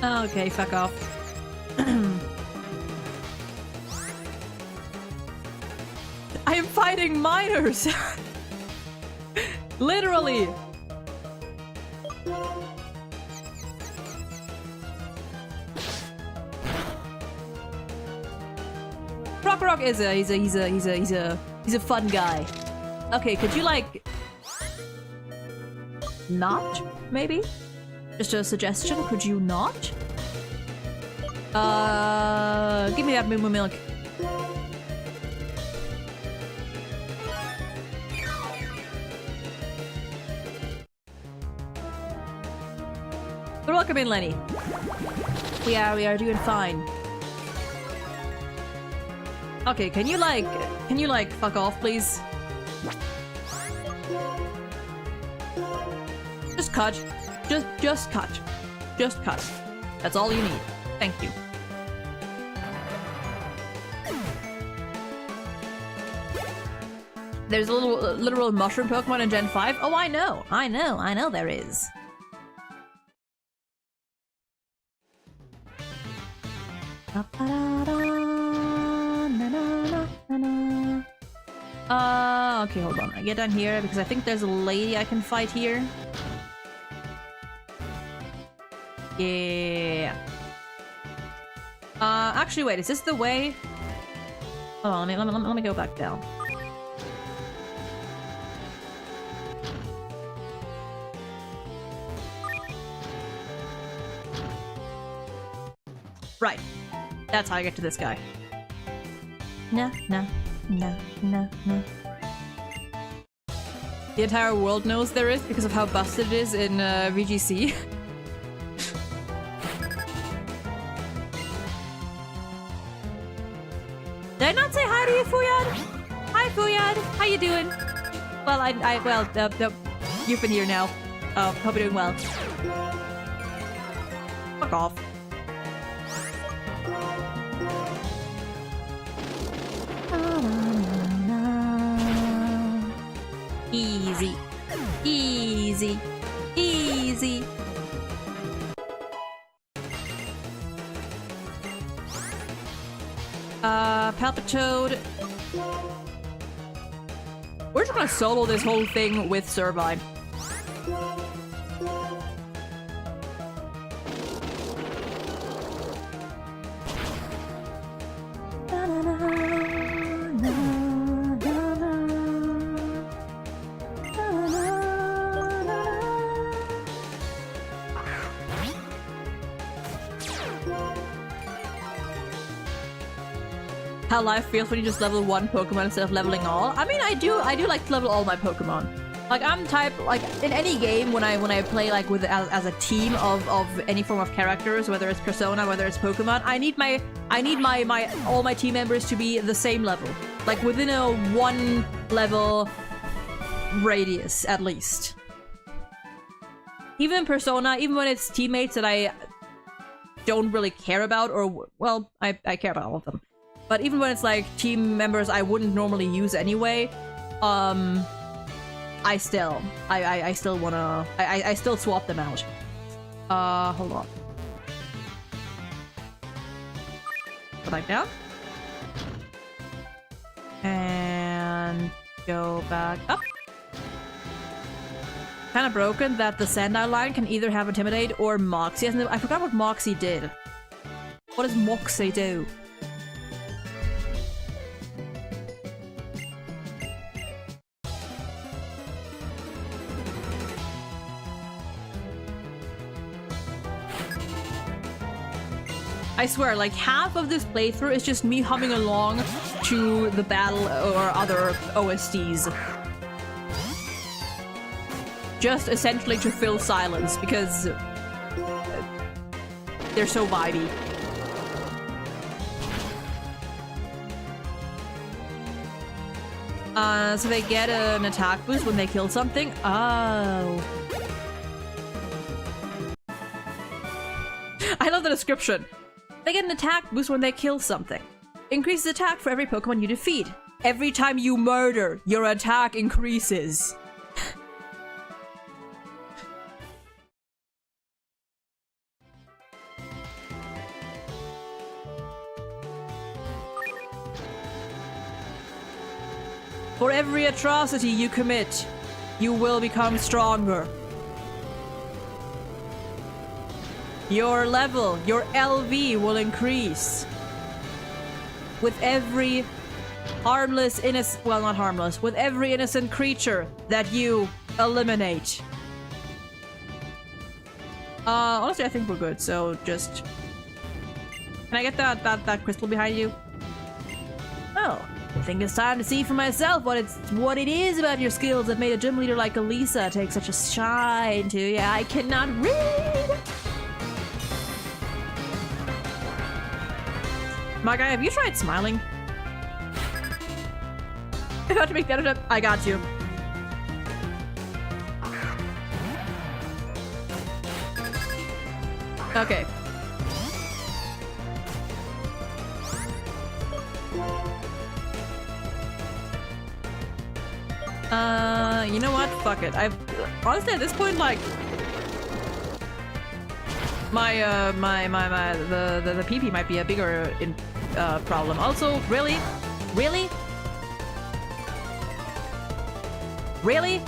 Okay, fuck off. I am fighting miners! Literally! Rock is he's a fun guy. Okay, could you like not? Maybe? Just a suggestion, could you not? Give me that Moo Moo Milk. But welcome in, Lenny. We are doing fine. Okay, can you like fuck off, please? Just cut. Just cut. Just cut. That's all you need. Thank you. There's a little literal mushroom Pokemon in Gen 5. Oh, I know there is. Okay, hold on. I get down here because I think there's a lady I can fight here. Yeah. Actually, wait. Is this the way? Hold on. Let me go back down. Right. That's how I get to this guy. No. The entire world knows there is because of how busted it is in VGC. Did I not say hi to you, Fuyad? Hi, Fuyad. How you doing? Well, you've been here now. Hope you're doing well. Fuck off. Easy. Easy. Easy. Palpitoad. We're just gonna solo this whole thing with Servine. How life feels when you just level one Pokemon instead of leveling all. I mean, I do like to level all my Pokemon. Like I'm type like in any game when I play like with as a team of any form of characters, whether it's Persona, whether it's Pokemon, I need my all my team members to be the same level, like within a 1 level radius at least. Even in Persona, even when it's teammates that I don't really care about, or well, I care about all of them. But even when it's like team members I wouldn't normally use anyway, I still wanna I still swap them out. Hold on. Go back down. And go back up. Kinda broken that the Sandile line can either have Intimidate or Moxie. I forgot what Moxie did. What does Moxie do? I swear, like half of this playthrough is just me humming along to the battle or other OSTs. Just essentially to fill silence because they're so vibey. So they get an attack boost when they kill something. Oh. I love the description. They get an attack boost when they kill something. Increases attack for every Pokemon you defeat. Every time you murder, your attack increases. For every atrocity you commit, you will become stronger. Your level, your LV will increase. With every harmless, well, not harmless, with every innocent creature that you eliminate. Honestly, I think we're good, so just... Can I get that crystal behind you? Oh, I think it's time to see for myself what it is about your skills that made a gym leader like Elisa take such a shine to you. I cannot read! My guy, have you tried smiling? About to make that up. I got you. Okay. You know what? Fuck it. I've honestly at this point, like, the PP might be a bigger problem. Also, really? Really? Really?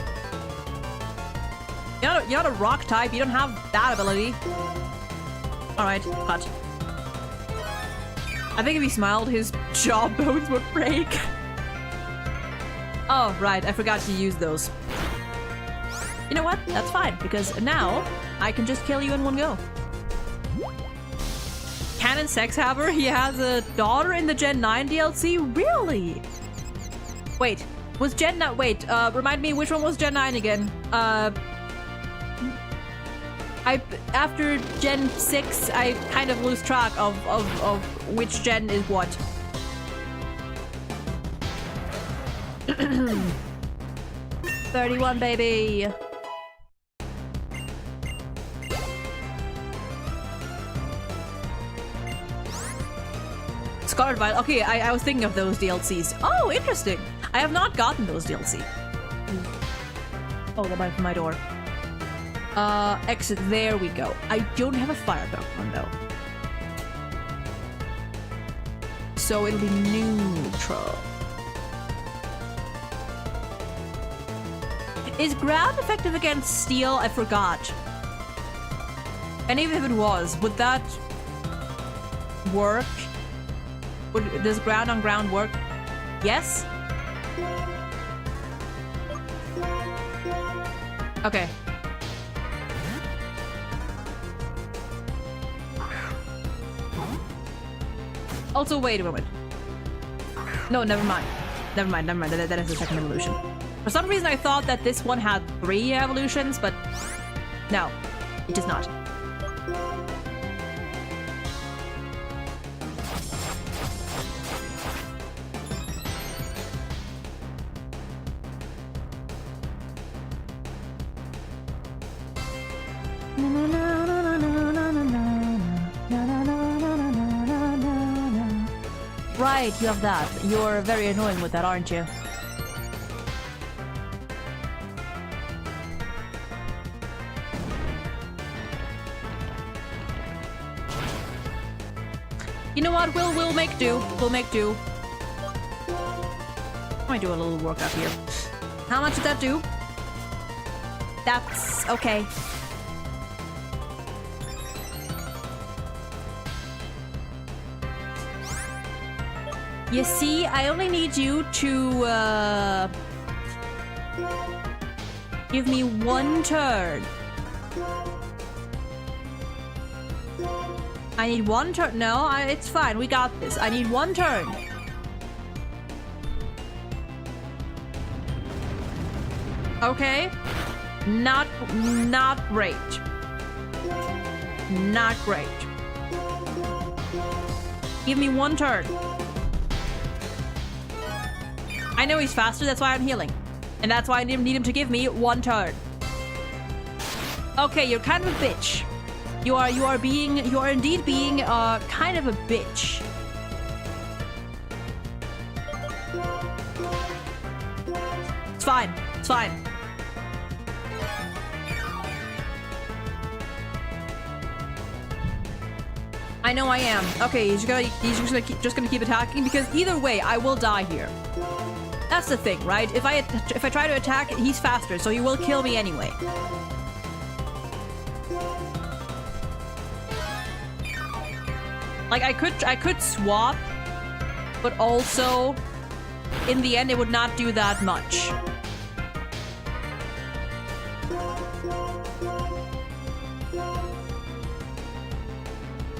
You're not a rock type. You don't have that ability. Alright, cut. I think if he smiled, his jawbones would break. Oh, right. I forgot to use those. You know what? That's fine, because now I can just kill you in one go. Canon Sex Haver? He has a daughter in the Gen 9 DLC? Really? Wait. Was Gen 9... Wait, remind me, which one was Gen 9 again? After Gen 6, I kind of lose track of which gen is what. 31, baby! Scarlet Violet. Okay, I was thinking of those DLCs. Oh, interesting! I have not gotten those DLC. Oh, they're by my door. Exit. There we go. I don't have a fire Pokemon though. So it'll be neutral. Is ground effective against steel? I forgot. And even if it was, would that work? Does ground on ground work? Yes? Okay. Also, wait a moment. No, never mind. Never mind. That is the second evolution. For some reason, I thought that this one had 3 evolutions, but no, it does not. Right, you have that. You're very annoying with that, aren't you? You know what? We'll make do. We'll make do. I might do a little workout here. How much did that do? That's okay. You see, I only need you to give me 1 turn. I need 1 turn. No, it's fine. We got this. I need 1 turn. Okay. Not great. Not great. Give me 1 turn. I know he's faster, that's why I'm healing. And that's why I need him to give me 1 turn. Okay, you're kind of a bitch. You are indeed being kind of a bitch. It's fine. It's fine. I know I am. Okay, he's just gonna keep attacking because either way, I will die here. That's the thing, right? If I try to attack, he's faster, so he will kill me anyway. Like I could swap, but also in the end it would not do that much.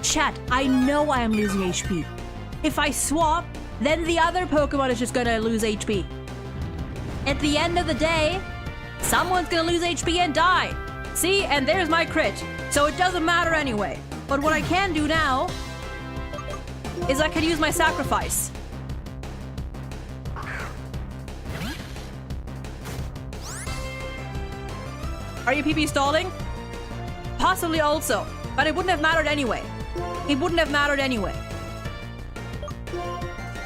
Chat, I know I am losing HP. If I swap, then the other Pokemon is just gonna lose HP. At the end of the day, someone's gonna lose HP and die. See, and there's my crit. So it doesn't matter anyway. But what I can do now is I can use my sacrifice. Are you PP stalling? Possibly also, but it wouldn't have mattered anyway. It wouldn't have mattered anyway.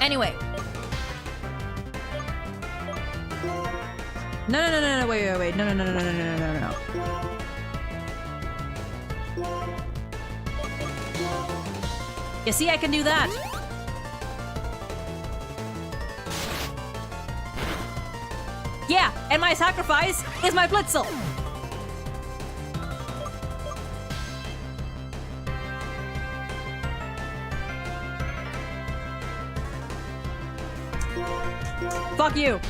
Anyway. No, wait. No. You see, I can do that. Yeah, and my sacrifice is my Blitzel. Fuck you.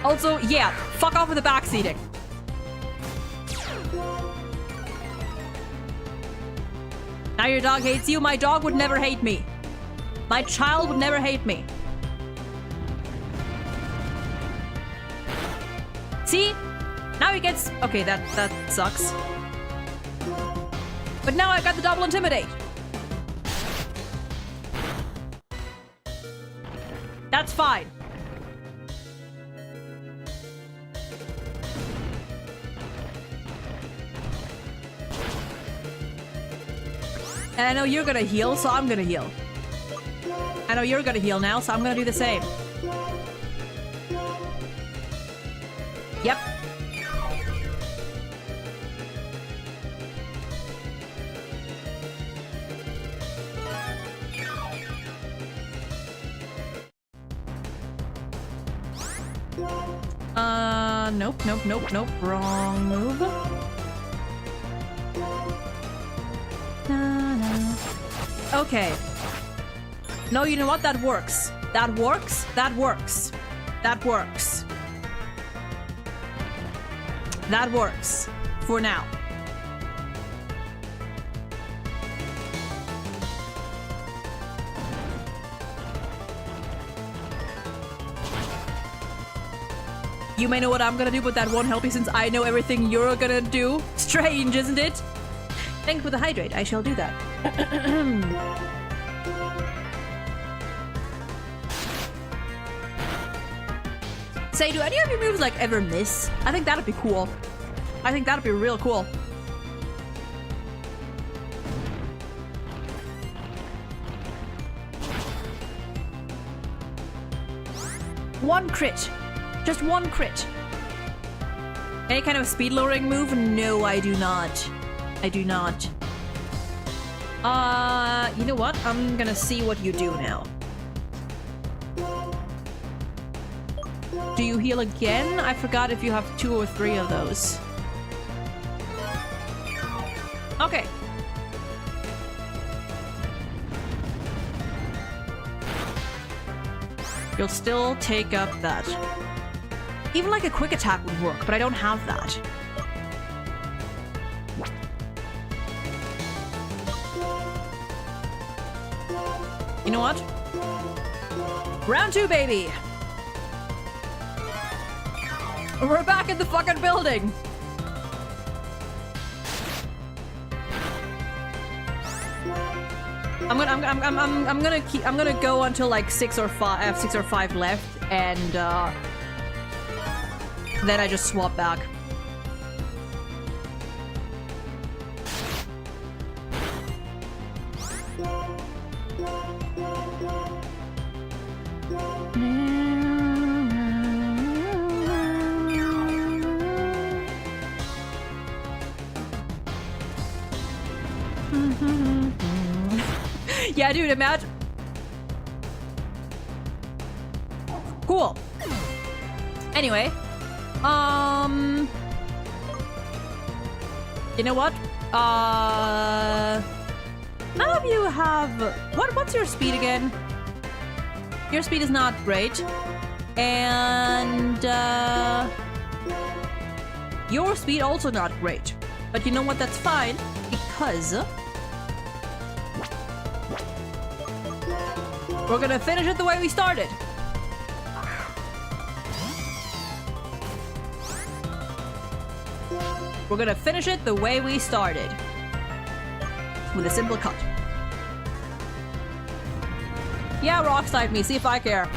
Also, yeah, fuck off with the backseating. Now your dog hates you. My dog would never hate me. My child would never hate me. See? Now he gets... Okay, that sucks. But now I got the double intimidate. That's fine. And I know you're gonna heal, so I'm gonna heal. I know you're gonna heal now, so I'm gonna do the same. Yep. Nope. Wrong move. Okay. No, you know what? That works. That works. That works. That works. That works. For now. You may know what I'm gonna do, but that won't help you since I know everything you're gonna do. Strange, isn't it? Thank you for the hydrate. I shall do that. Say, do any of your moves like ever miss? I think that'd be cool. I think that'd be real cool. One crit. Just one crit. Any kind of speed lowering move? No, I do not. I do not. You know what? I'm gonna see what you do now. Do you heal again? I forgot if you have 2 or 3 of those. Okay. You'll still take up that. Even like a quick attack would work, but I don't have that. You know what? Round 2, baby! We're back in the fucking building! I'm gonna go until like 6 or 5. I have 6 or 5 left, and then I just swap back. Yeah, dude, imagine. Cool. Anyway, you know what? None of you have. What's your speed again? Your speed is not great, and your speed also not great. But you know what? That's fine because we're gonna finish it the way we started. We're gonna finish it the way we started. With a simple cut. Yeah, rock slide me, see if I care.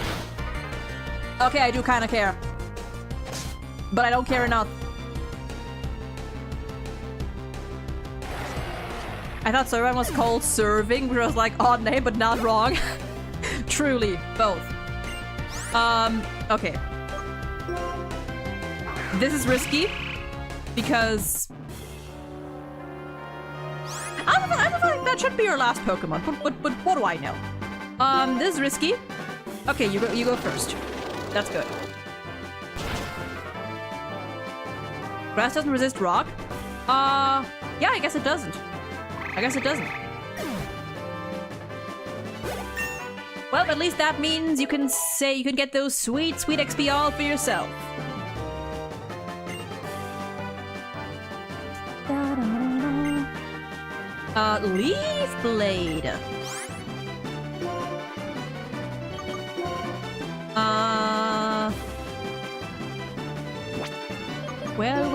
Okay, I do kinda care. But I don't care enough. I thought Serving was called Serving, which was like odd name, but not wrong. Truly, both. Okay. This is risky because I don't feel like that should be your last Pokemon, but what do I know? This is risky. Okay, you go first. That's good. Grass doesn't resist rock. Yeah, I guess it doesn't. Well, at least that means you can get those sweet XP all for yourself. Leaf Blade. Well.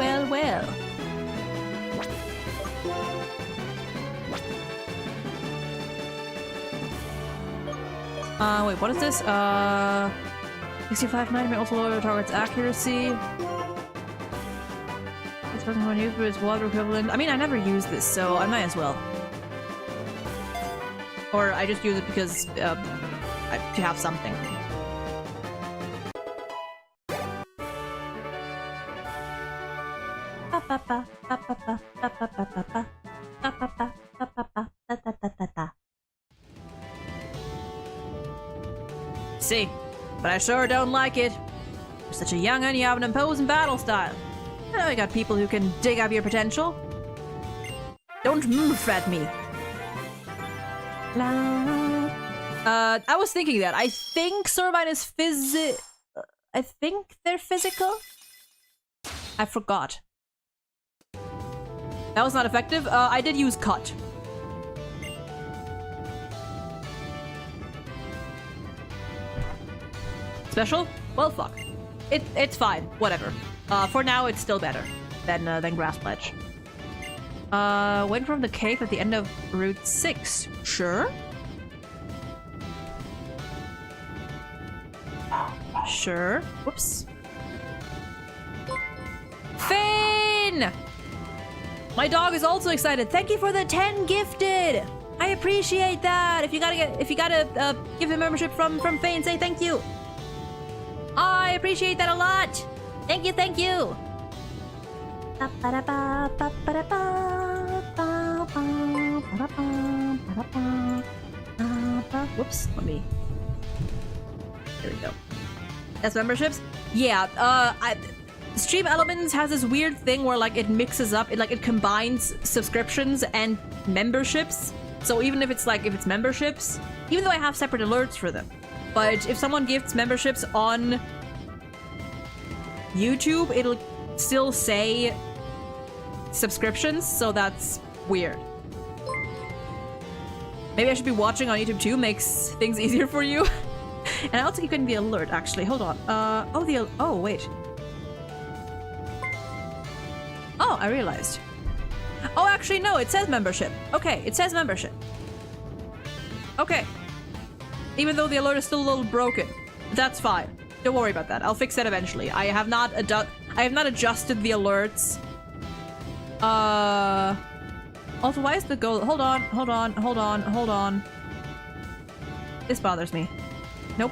Wait, what is this? 65 9 may also lower the target's accuracy. It's Pokemon used for its water equivalent. I mean, I never use this, so I might as well. Or I just use it because, to have something. See, but I sure don't like it. You're such a young'un, you have an imposing battle style. I know you got people who can dig up your potential. Don't move at me. I was thinking that. I think Sorbine is I think they're physical? I forgot. That was not effective. I did use cut. Special? Well, fuck. It's fine. Whatever. For now, it's still better than Grass Pledge. Went from the cave at the end of Route 6. Sure. Sure. Whoops. Finn! My dog is also excited. Thank you for the 10 gifted. I appreciate that. If you gotta give him membership from Fane, say thank you. I appreciate that a lot. Thank you. Whoops, let me. There we go. That's memberships? Yeah, Stream Elements has this weird thing where like it mixes up, it combines subscriptions and memberships. So even if it's memberships, even though I have separate alerts for them, but if someone gifts memberships on YouTube, it'll still say subscriptions, so that's weird. Maybe I should be watching on YouTube too, makes things easier for you. And I also keep getting the alert, actually. Hold on. Oh, wait. Oh, I realized. Oh, actually, no, it says membership. Okay, it says membership. Okay. Even though the alert is still a little broken. That's fine. Don't worry about that. I'll fix that eventually. I have not adjusted the alerts. Also, why is the goal? Hold on. This bothers me. Nope.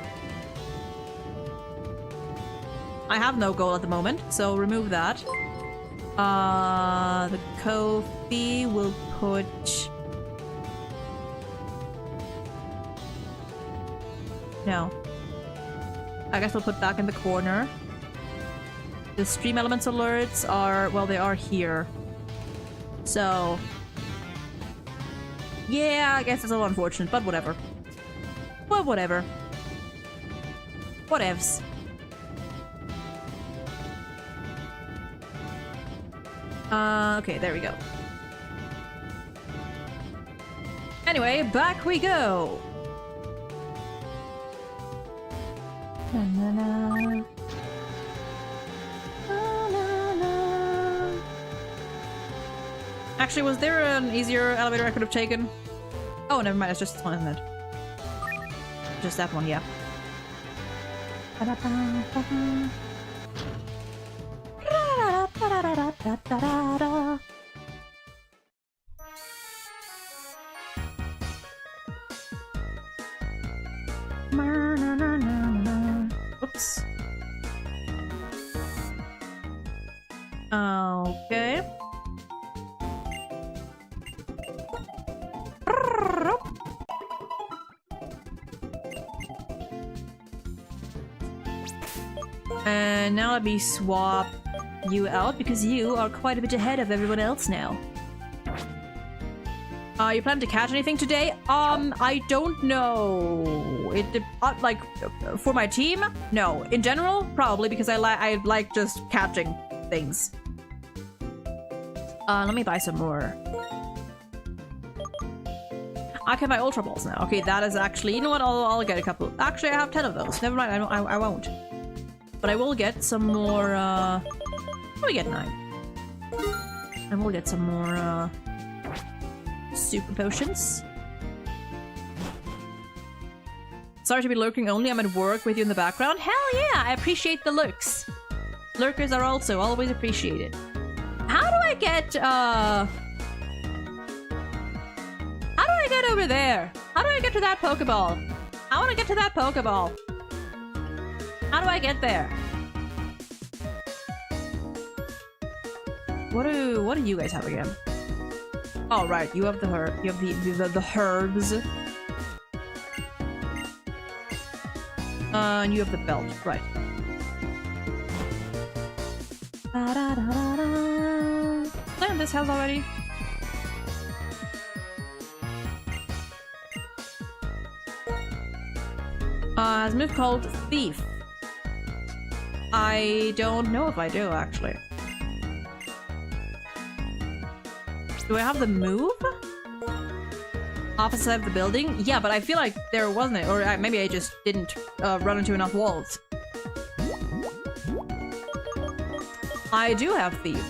I have no goal at the moment, so remove that. The Ko-fi will put... No. I guess we'll put back in the corner. The Stream Elements alerts are... well, they are here. So... yeah, I guess it's a little unfortunate, but whatever. Well, whatever. Whatevs. Okay, there we go. Anyway, back we go! Na, na, na. Na, na, na. Actually, was there an easier elevator I could have taken? Oh, never mind, it's just this one, isn't it? Just that one, yeah. Oops. Okay. And now let me swap you out because you are quite a bit ahead of everyone else now. You plan to catch anything today? I don't know. Like, for my team? No. In general? Probably, because I like just catching things. Let me buy some more. I can buy Ultra Balls now. Okay, that is actually... You know what? I'll get a couple. Actually, I have 10 of those. Never mind, I won't. But I will get some more, let me get 9. And we'll get some more, super potions. Sorry to be lurking only. I'm at work with you in the background. Hell yeah! I appreciate the lurks. Lurkers are also always appreciated. How do I get, how do I get over there? How do I get to that Pokeball? I want to get to that Pokeball. How do I get there? What do you guys have again? Oh right, you have the herbs. And you have the belt, right. Was I in this house already? Has a move called Thief. I don't know if I do, actually. Do I have the move? Opposite side of the building? Yeah, but I feel like there wasn't it. Or maybe I just didn't run into enough walls. I do have Thief.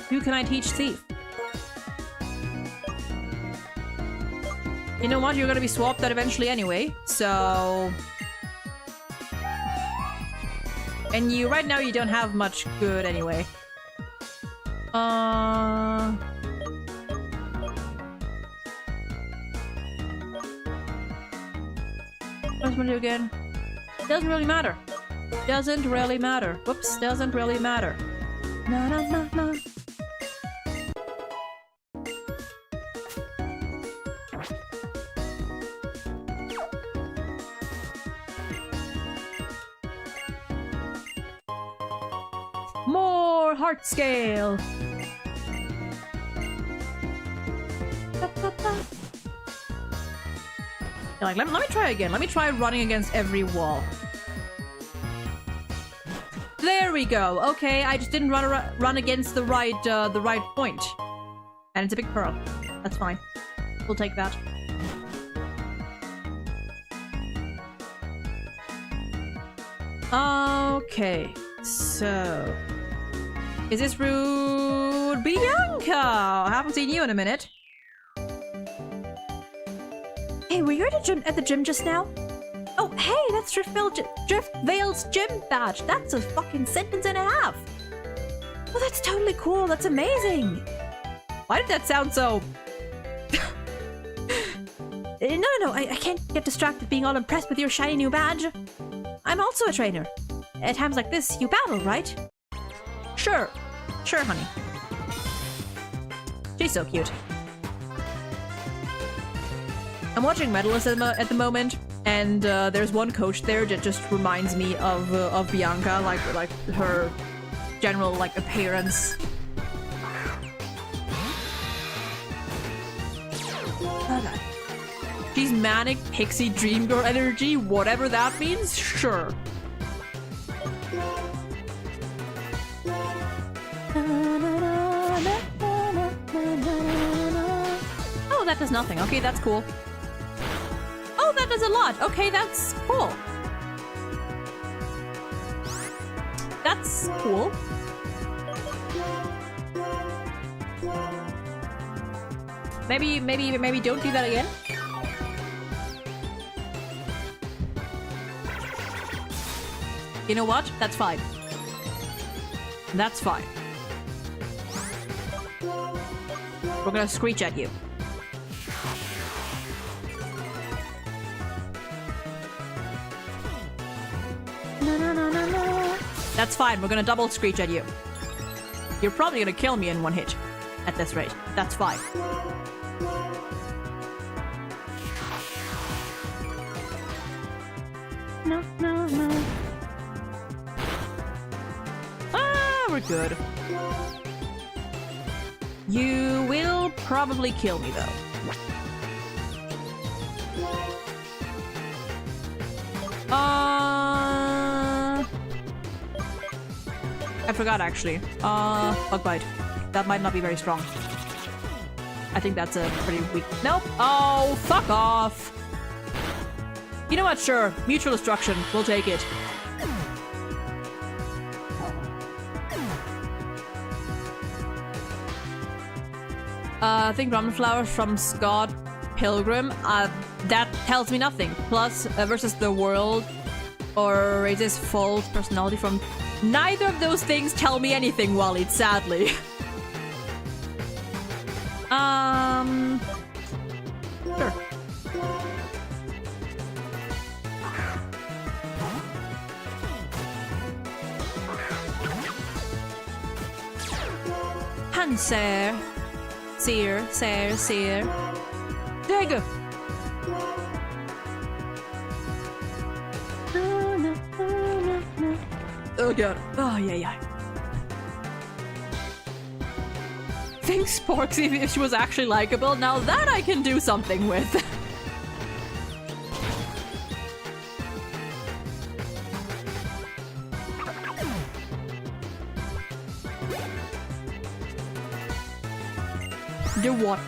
Who can I teach Thief? You know what? You're gonna be swapped out eventually anyway, so... And you, right now, you don't have much good anyway. What does one do again? Doesn't really matter. Doesn't really matter. Whoops, doesn't really matter. No, no, no, no. More heart scale. Like, let me try again. Let me try running against every wall. There we go. Okay, I just didn't run against the right point. And it's a big pearl. That's fine. We'll take that. Okay, so is this rude Bianca? I haven't seen you in a minute. Hey, were you at the gym just now? Oh, hey, that's Driftveil's gym badge. That's a fucking sentence and a half. Oh, that's totally cool. That's amazing. Why did that sound so... No, I can't get distracted being all impressed with your shiny new badge. I'm also a trainer. At times like this, you battle, right? Sure. Sure, honey. She's so cute. I'm watching Medalist at the moment, and there's one coach there that just reminds me of Bianca, like her general appearance. Okay. She's manic pixie dream girl energy, whatever that means. Sure. Oh, that does nothing. Okay, that's cool. Oh, that does a lot. Okay, that's cool. That's cool. Maybe don't do that again. You know what? That's fine. That's fine. We're gonna screech at you. That's fine. We're gonna double screech at you. You're probably gonna kill me in one hit at this rate. That's fine. No, no, no. Ah, we're good. You will probably kill me, though. I forgot, actually. Bug bite. That might not be very strong. I think that's a pretty weak... Nope! Oh, fuck off! You know what? Sure. Mutual destruction. We'll take it. I think ramen flowers from Scott Pilgrim. That tells me nothing. Plus, versus the world, or is this false personality from... Neither of those things tell me anything, Walid, sadly. Sure. Hanser. Seer. There you go. Oh god. Oh yeah. Thanks, Porksy, if she was actually likable. Now that I can do something with. Do what?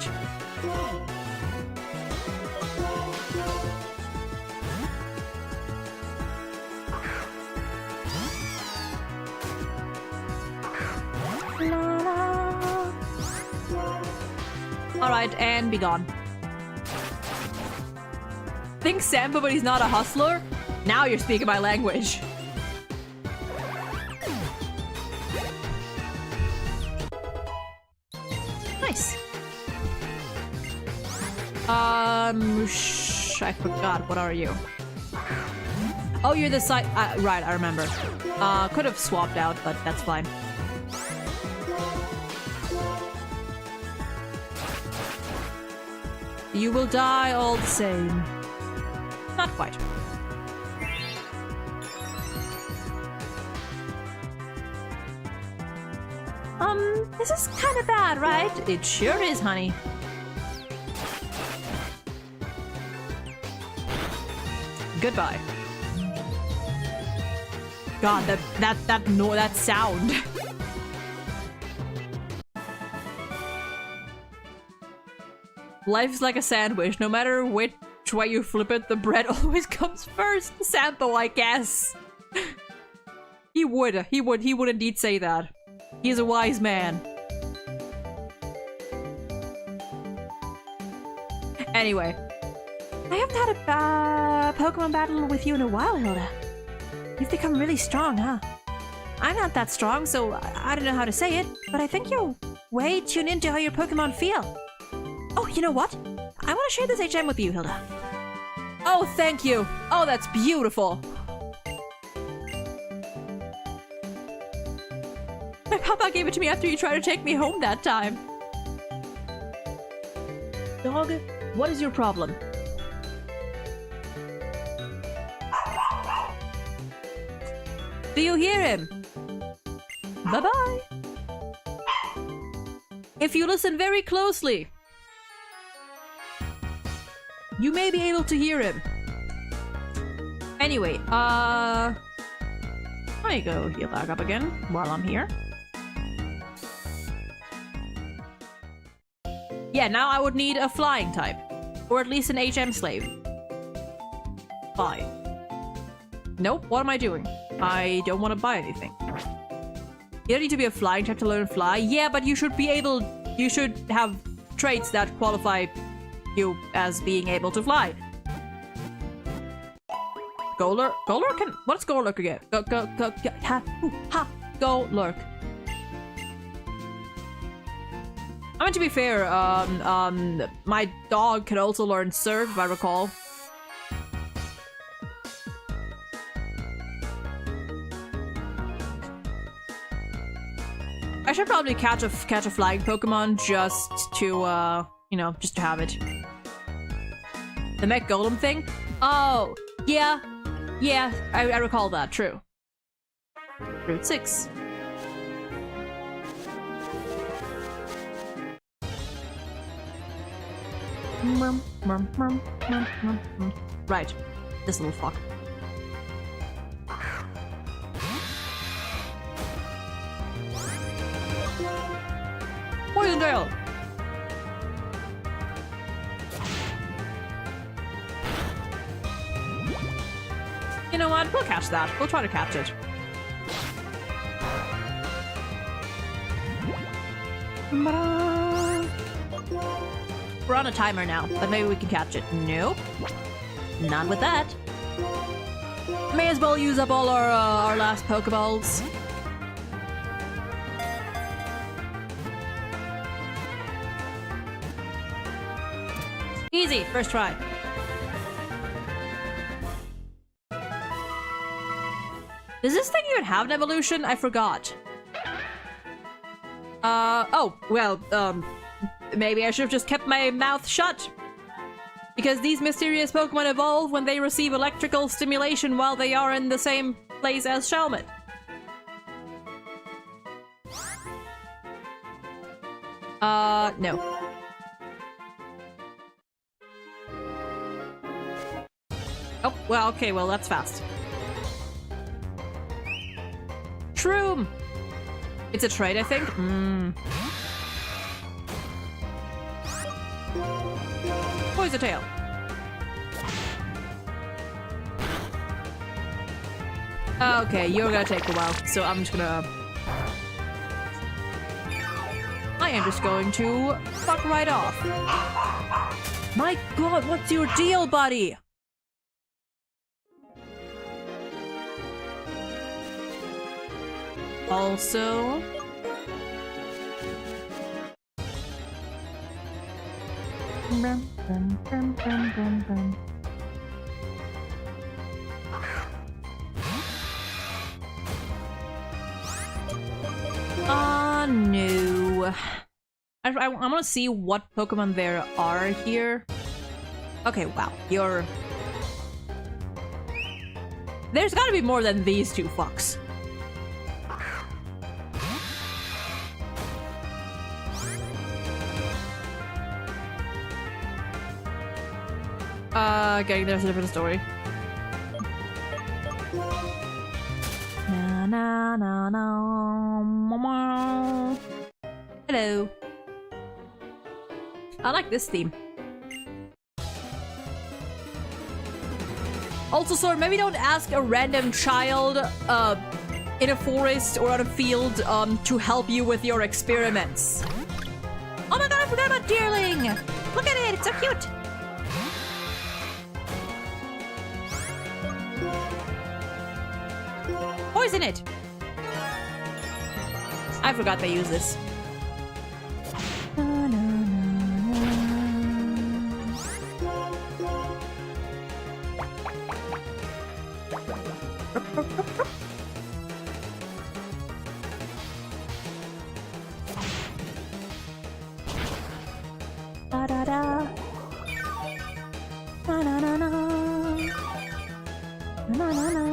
Alright, and be gone. Think Sampa, but he's not a hustler? Now you're speaking my language. Nice. I forgot. What are you? Oh, you're the side. Right, I remember. Could have swapped out, but that's fine. You will die all the same. Not quite. This is kind of bad, right? It sure is, honey. Goodbye. God, that sound. Life's like a sandwich. No matter which way you flip it, the bread always comes first. Sampo, I guess. He would indeed say that. He's a wise man. Anyway. I haven't had a Pokemon battle with you in a while, Hilda. You've become really strong, huh? I'm not that strong, so I don't know how to say it, but I think you're way tuned into how your Pokemon feel. Oh, you know what? I want to share this HM with you, Hilda. Oh, thank you. Oh, that's beautiful. My papa gave it to me after you tried to take me home that time. Dog, what is your problem? Do you hear him? Bye-bye. If you listen very closely, you may be able to hear him. Anyway, let me go heal back up again while I'm here. Yeah, now I would need a flying type. Or at least an HM slave. Fine. Nope, what am I doing? I don't want to buy anything. You don't need to be a flying type to learn fly. Yeah, but you should be able... You should have traits that qualify you as being able to fly. Golurk? Golurk can... What's Golurk again? Golurk. I mean, to be fair, my dog can also learn Surf, if I recall. should probably catch a flying Pokemon just to, you know, just to have it. The Mech Golem thing? Oh, yeah. Yeah, I recall that, true. Route 6. Right, this little fuck. Poison Tail! You know what? We'll catch that. We'll try to catch it. We're on a timer now, but maybe we can catch it. Nope. Not with that. May as well use up all our last Pokeballs. Easy, first try. Does this thing even have an evolution? I forgot. Oh, well, maybe I should have just kept my mouth shut. Because these mysterious Pokemon evolve when they receive electrical stimulation while they are in the same place as Shelmet. No. Oh, well, okay, well, that's fast. Shroom! It's a trade, I think? Poison Tail. Okay, you're gonna take a while, so I'm just gonna... I am just going to fuck right off. My god, what's your deal, buddy? Also... no. I want to see what Pokemon there are here. Okay, wow. You're... There's gotta be more than these two fucks. Getting there's a different story. Na na na na mama. Hello. I like this theme. Also, sorry, maybe don't ask a random child in a forest or on a field to help you with your experiments. Oh my god, I forgot about Deerling! Look at it, it's so cute! Poison it! I forgot they use this. Da da da. Na na na na. Na na na.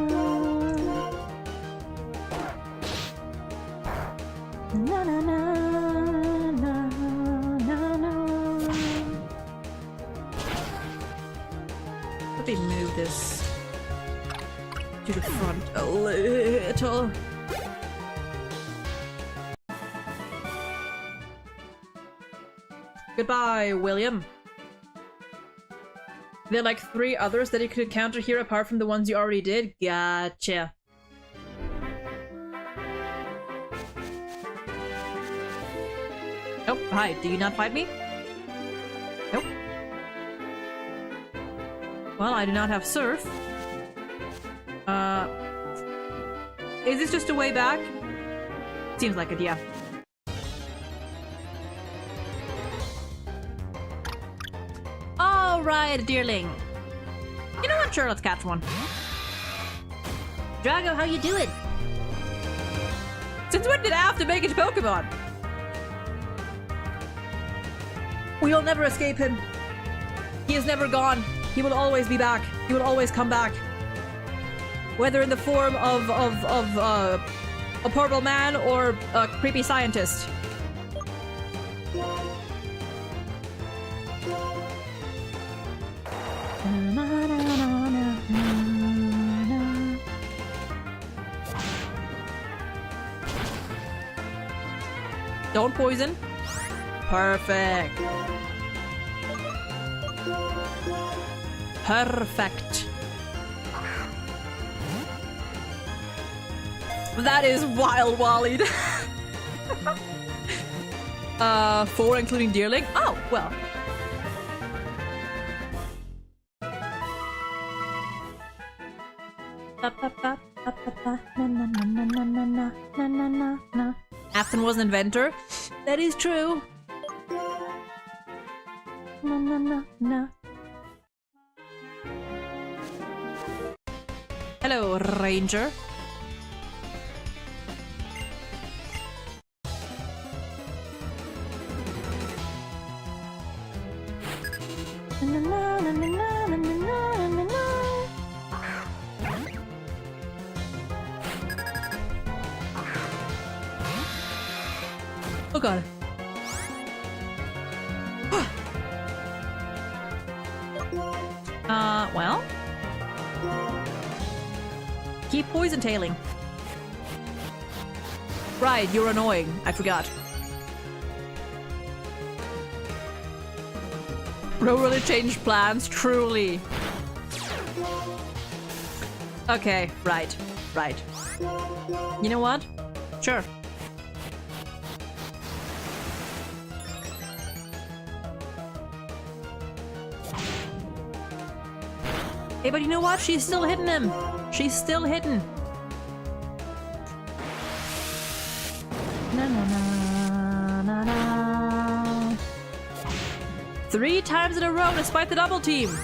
Na na na na na na. Let me move this to the front a little. Goodbye, William. There are like 3 others that you could encounter here apart from the ones you already did? Gotcha. Oh, hi. Do you not fight me? Nope. Well, I do not have Surf. Is this just a way back? Seems like it, yeah. Alright, Deerling. You know what? Sure, let's catch one. Drago, how you doing? Since when did I have to make it Pokemon? We'll never escape him. He is never gone. He will always be back. He will always come back. Whether in the form of a purple man or a creepy scientist. Don't poison. Perfect. Perfect. That is wild wallied. 4 including deerling? Oh, well. Afton was an inventor. That is true. Hello, Ranger. Oh god. Well. Keep poison tailing. Right, you're annoying. I forgot. Bro really changed plans, truly. Okay, right. You know what? Sure. Hey, but you know what? She's still hitting him. She's still hitting. Na na na na na. 3 times in a row despite the double team.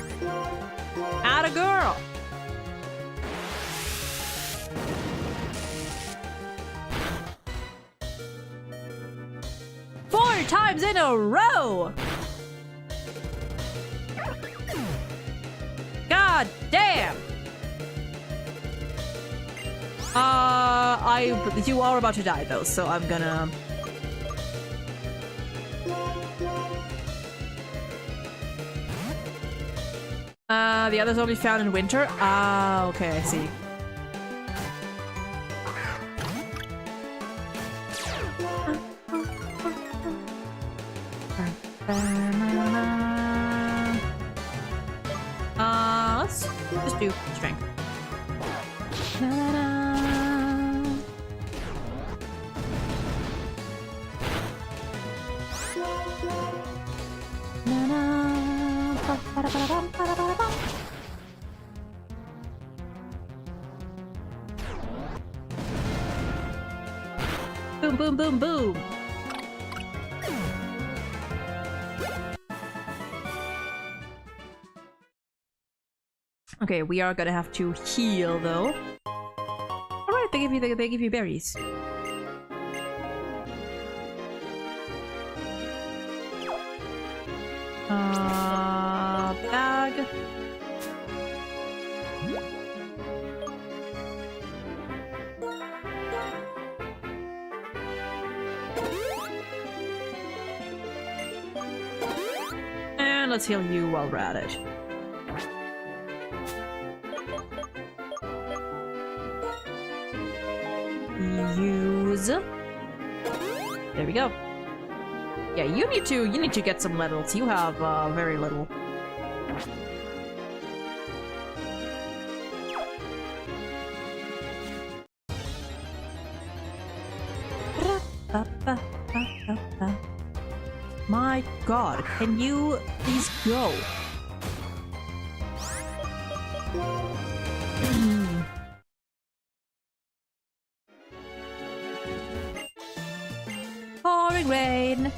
Atta girl. Four times in a row. God damn! You are about to die though, so I'm gonna... the others only found in winter? Ah, okay, I see. Let's just do strength. Boom, boom, boom, boom. Okay, we are gonna have to heal though. Alright, they give you berries. Bag. And let's heal you while we're at it. Use. There we go. Yeah, you need to get some levels. You have very little. My god, can you please go? Pouring rain.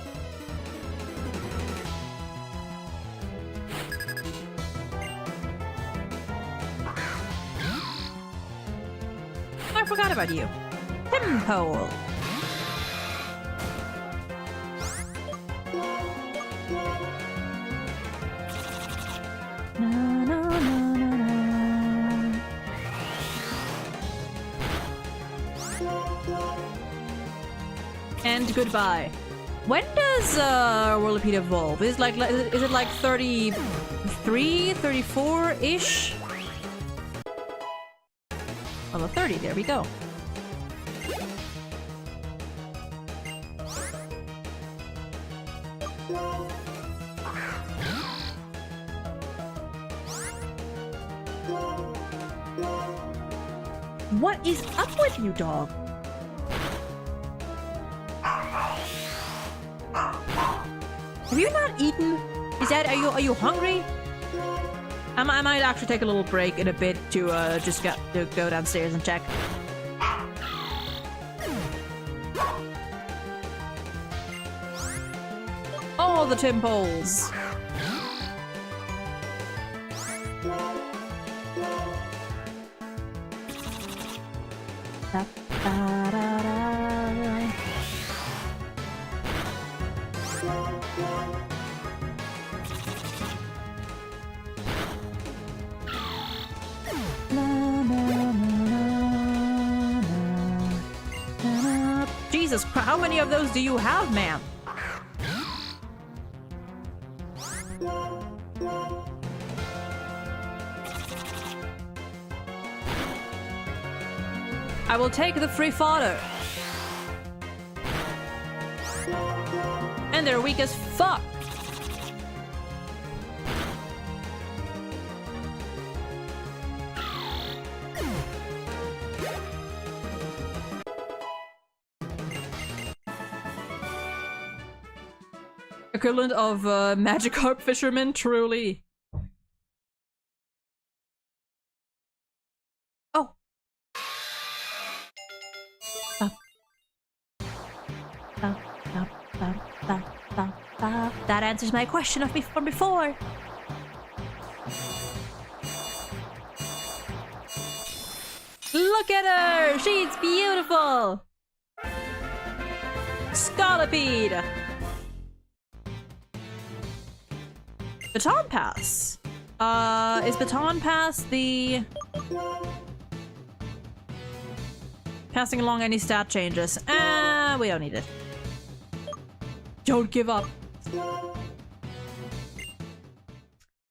I forgot about you. Pimpole. and goodbye. When does Whirlipede evolve? Is it like 33, 34-ish? Level 30, there we go. What is up with you, dog? Have you not eaten? Are you hungry? I might actually take a little break in a bit to to go downstairs and check. All the Timpoles. Jesus Christ, how many of those do you have, ma'am? I will take the free fodder. And they're weak as fuck. Equivalent of Magikarp fisherman, truly. Oh. That answers my question from before. Look at her! She's beautiful! Scolipede! Baton Pass. Is Baton Pass the... Passing along any stat changes? We don't need it. Don't give up.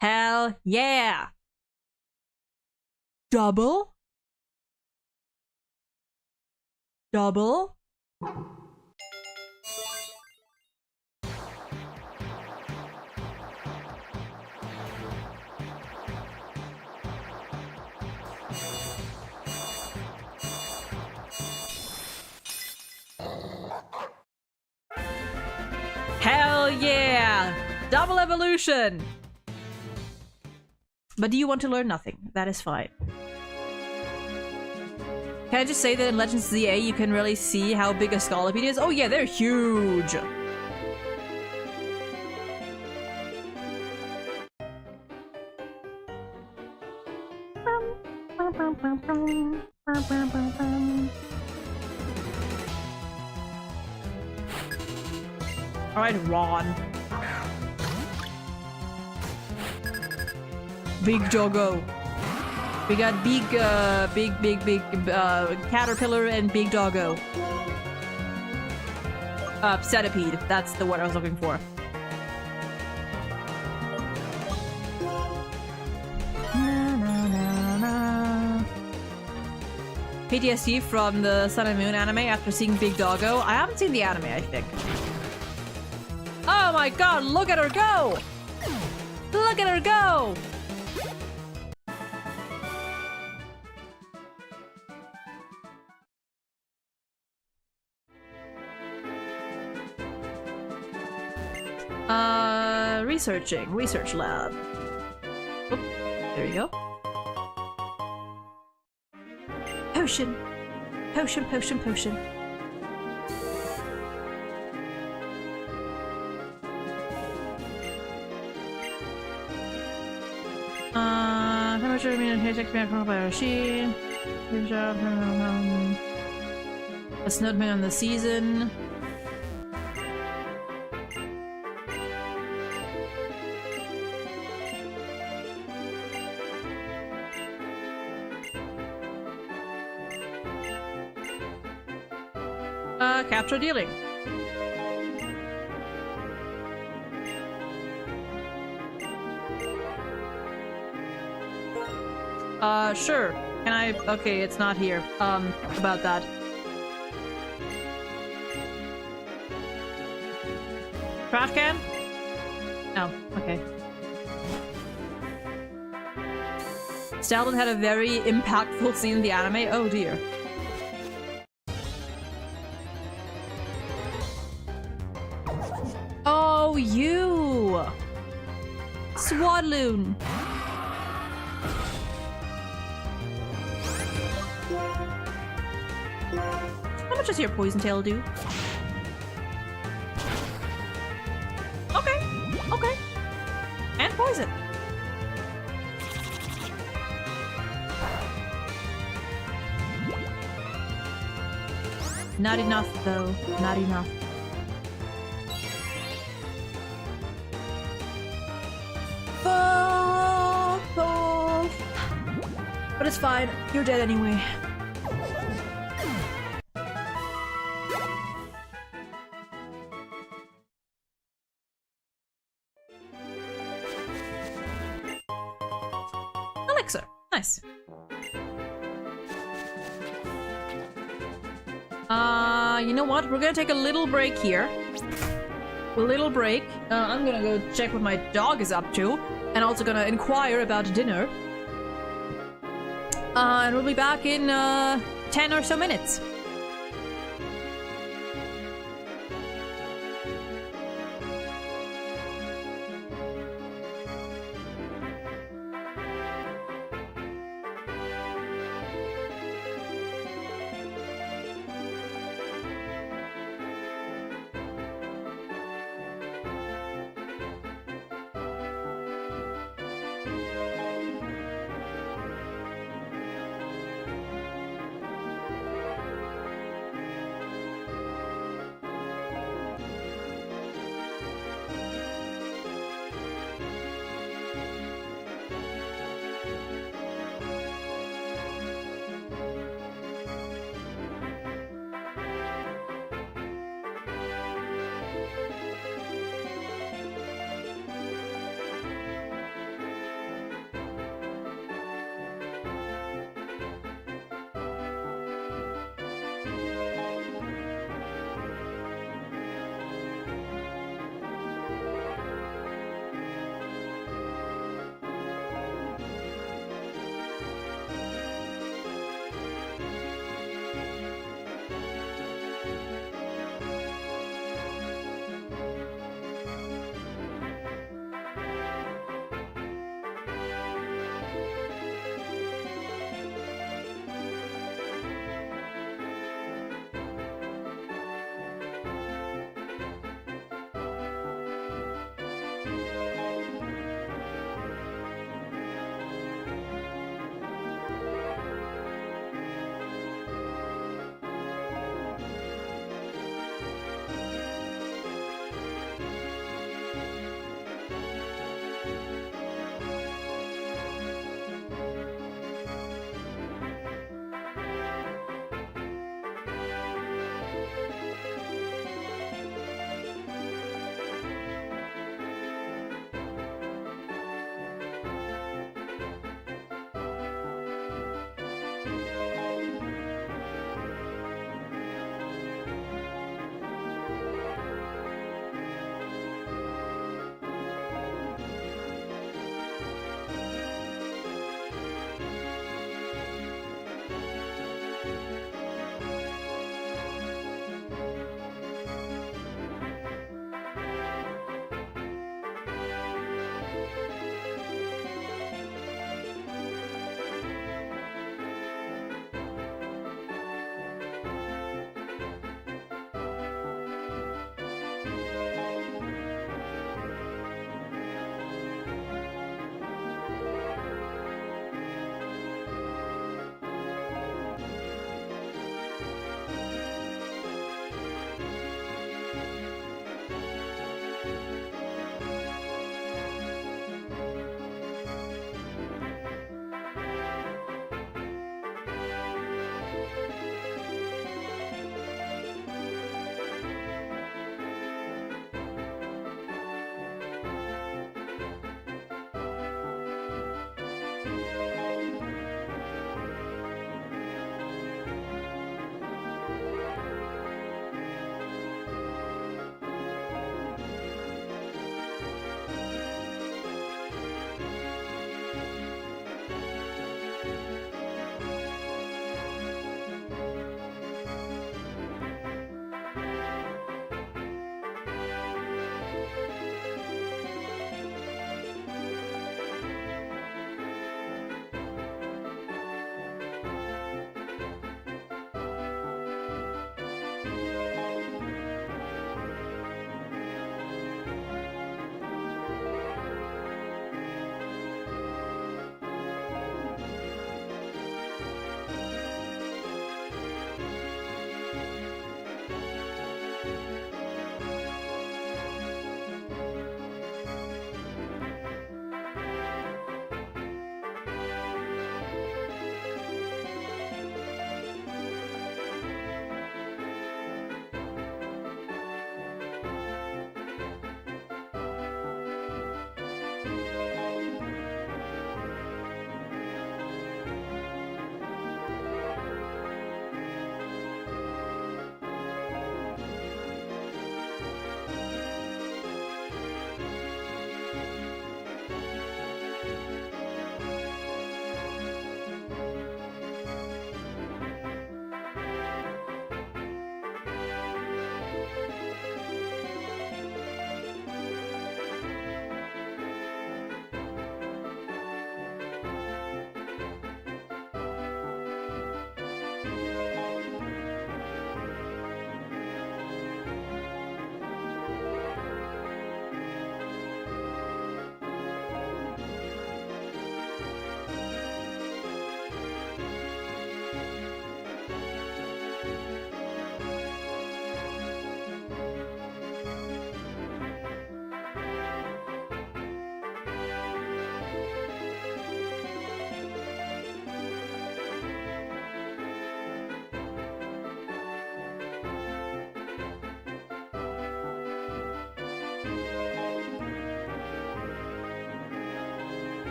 Hell yeah! Double? Double? Hell yeah! Double evolution! But do you want to learn nothing? That is fine. Can I just say that in Legends ZA you can really see how big a Scolipede is? Oh yeah, they're huge! Alright, Ron. Big doggo. We got big caterpillar and big doggo. Centipede. That's the word I was looking for. PTSD from the Sun and Moon anime after seeing Big Doggo. I haven't seen the anime, I think. Oh my god, look at her go! Look at her go! Researching. Research lab. Oop, there you go. Potion. Potion, potion, potion. How much do I mean here takes me out by a machine? Good job. A snowman on the season. Capture dealing. Sure. Can I? Okay, it's not here. About that. Trash can? Oh, okay. Stalin had a very impactful scene in the anime. Oh dear. Oh, you! Swadloon! How much does your poison tail do? Okay, okay. And poison. Not enough, though. Not enough. Fuck off. But it's fine. You're dead anyway. Elixir. Nice. You know what? We're gonna take a little break here. A little break. I'm gonna go check what my dog is up to, and also gonna inquire about dinner. And we'll be back in 10 or so minutes.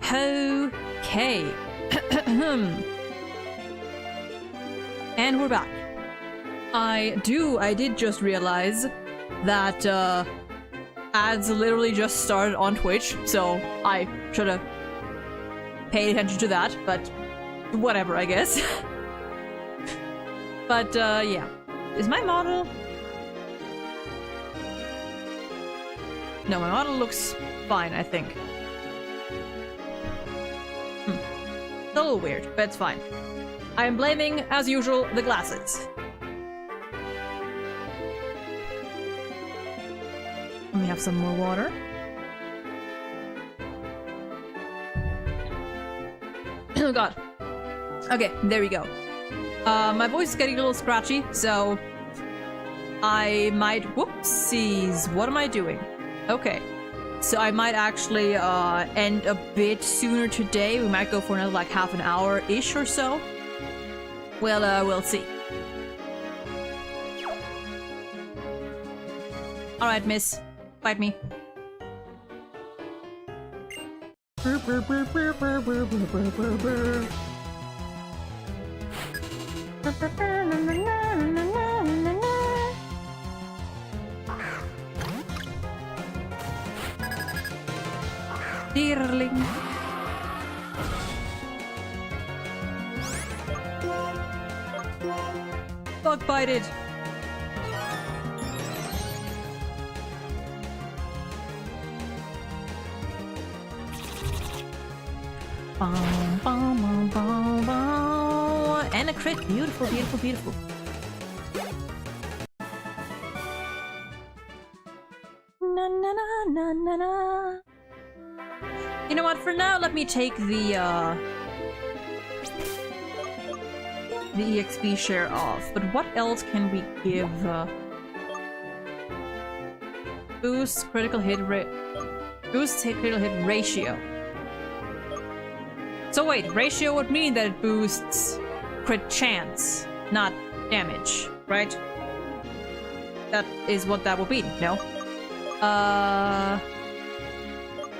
Okay. And we're back. I did just realize that ads literally just started on Twitch, so I should have paid attention to that, but whatever, I guess. But yeah. Is my model? No, my model looks fine, I think. It's a little weird, but it's fine. I am blaming, as usual, the glasses. Let me have some more water. Oh god. Okay, there we go. My voice is getting a little scratchy, so I might... Whoopsies, what am I doing? Okay, so I might actually end a bit sooner today. We might go for another like half an hour-ish or so. Well, we'll see. Alright, miss. Fight me. Dearling. Bug bited. Bum, bum, bum, bum, bum. And a crit. Beautiful, beautiful, beautiful. Na na na na na na. You know what? For now, let me take the EXP share off. But what else can we give? Boost critical hit rate. Boost critical hit ratio. So wait, ratio would mean that it boosts crit chance, not damage, right? That is what that would be, no?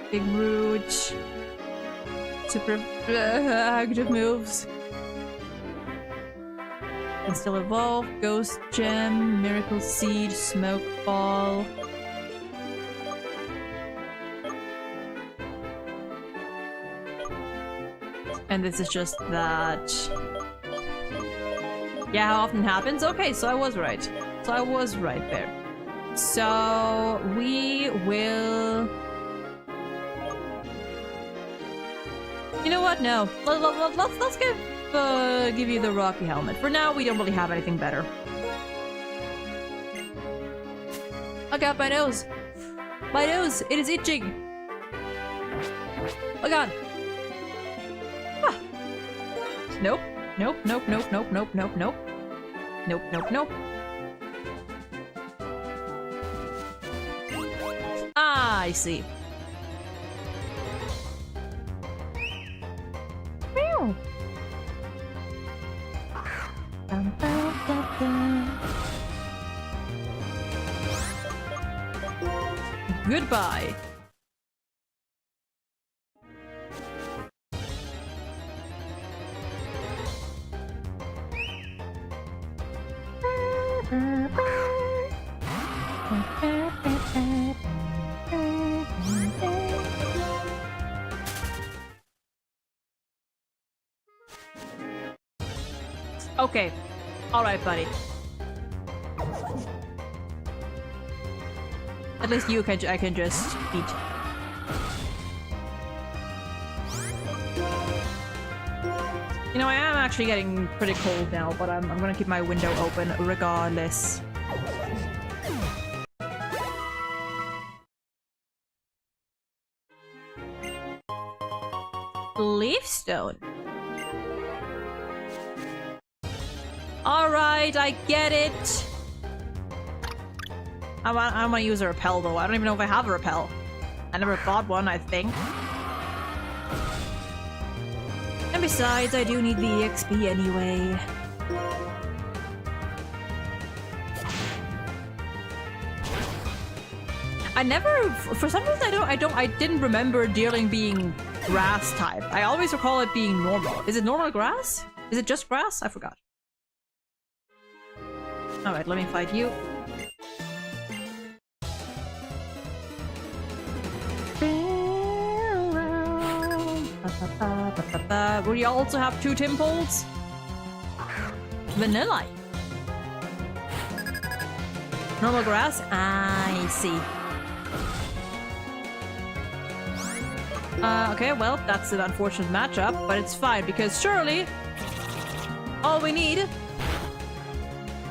Big Root. Super active moves. Can still evolve. Ghost Gem, Miracle Seed, Smoke Ball. And this is just that. Yeah, how often happens? Okay, so I was right. So I was right there. So we will. You know what? No. Let's give you the Rocky Helmet. For now, we don't really have anything better. I got my nose. My nose. It is itching. Oh god. Ah. Nope. Nope. Nope. Nope. Nope. Nope. Nope. Nope. Nope. Nope. Nope. Ah, I see. Goodbye. Okay. All right, buddy. At least you can. I can just eat. You know, I am actually getting pretty cold now, but I'm gonna keep my window open regardless. Leafstone. All right, I get it. I want to use a repel though. I don't even know if I have a repel. I never bought one, I think. And besides, I do need the EXP anyway. I never, for some reason, I didn't remember Deerling being grass type. I always recall it being normal. Is it normal grass? Is it just grass? I forgot. Alright, let me fight you. Will you also have 2 Timples? Vanilla. Normal grass? I see. Okay, well, that's an unfortunate matchup, but it's fine because surely all we need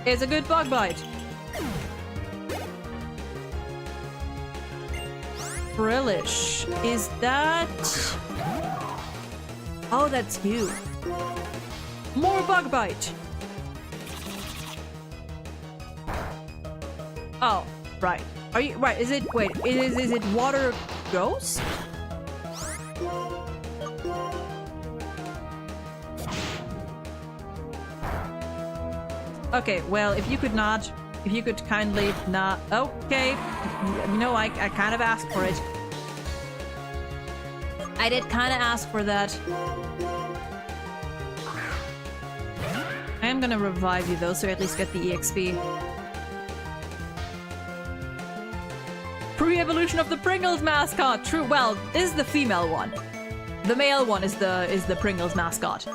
is a good bug bite. Brillish. Is that... Oh, that's you. More bug bite. Oh, right. Are you right? Is it wait? Is it water ghost? Okay. Well, if you could kindly not. Okay. You know, I kind of asked for it. I did kind of ask for that. I am gonna revive you though, so I at least get the EXP. Pre-evolution of the Pringles mascot. True. Well, this is the female one. The male one is the Pringles mascot.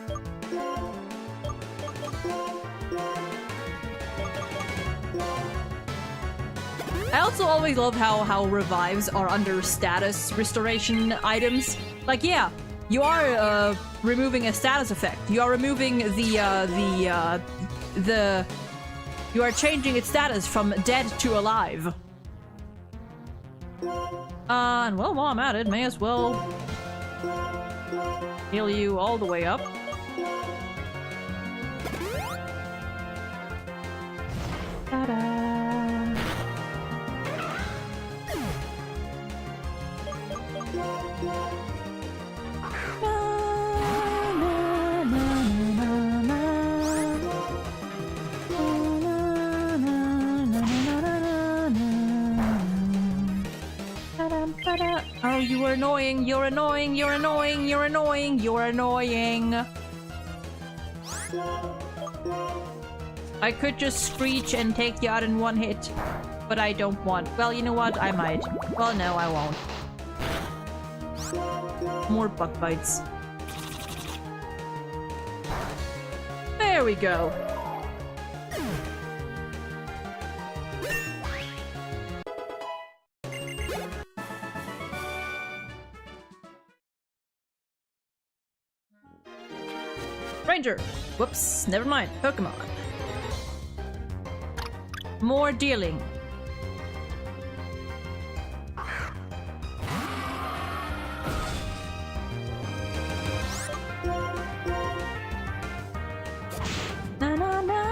I also always love how revives are under status restoration items. Like, yeah, you are removing a status effect. You are removing you are changing its status from dead to alive. And well, while I'm at it, may as well heal you all the way up. Ta-da! Oh, you are annoying, you're annoying, you're annoying, you're annoying, you're annoying. I could just screech and take you out in one hit, but I don't want. Well, you know what? I might. Well, no, I won't. More bug bites. There we go. Ranger! Whoops, never mind. Pokemon. More dealing. Na na na.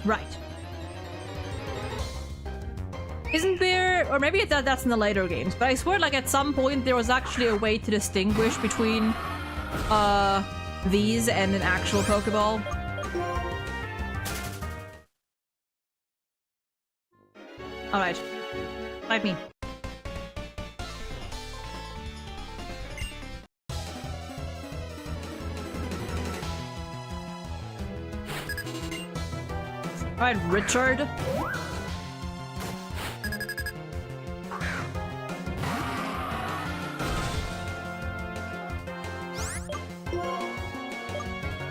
Right. Isn't there, or maybe that's in the later games, but I swear like at some point there was actually a way to distinguish between these and an actual Pokeball. Alright. Fight me. Alright, Richard.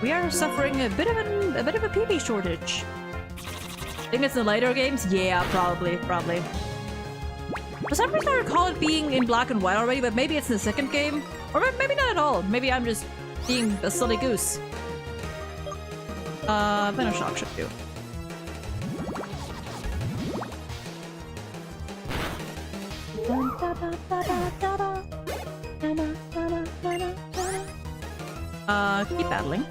We are suffering a bit of a PP shortage. I think it's in the later games? Yeah, probably. For some reason I recall it being in Black and White already, but maybe it's in the second game? Or maybe not at all. Maybe I'm just being a silly goose. Venoshock should do. Keep battling.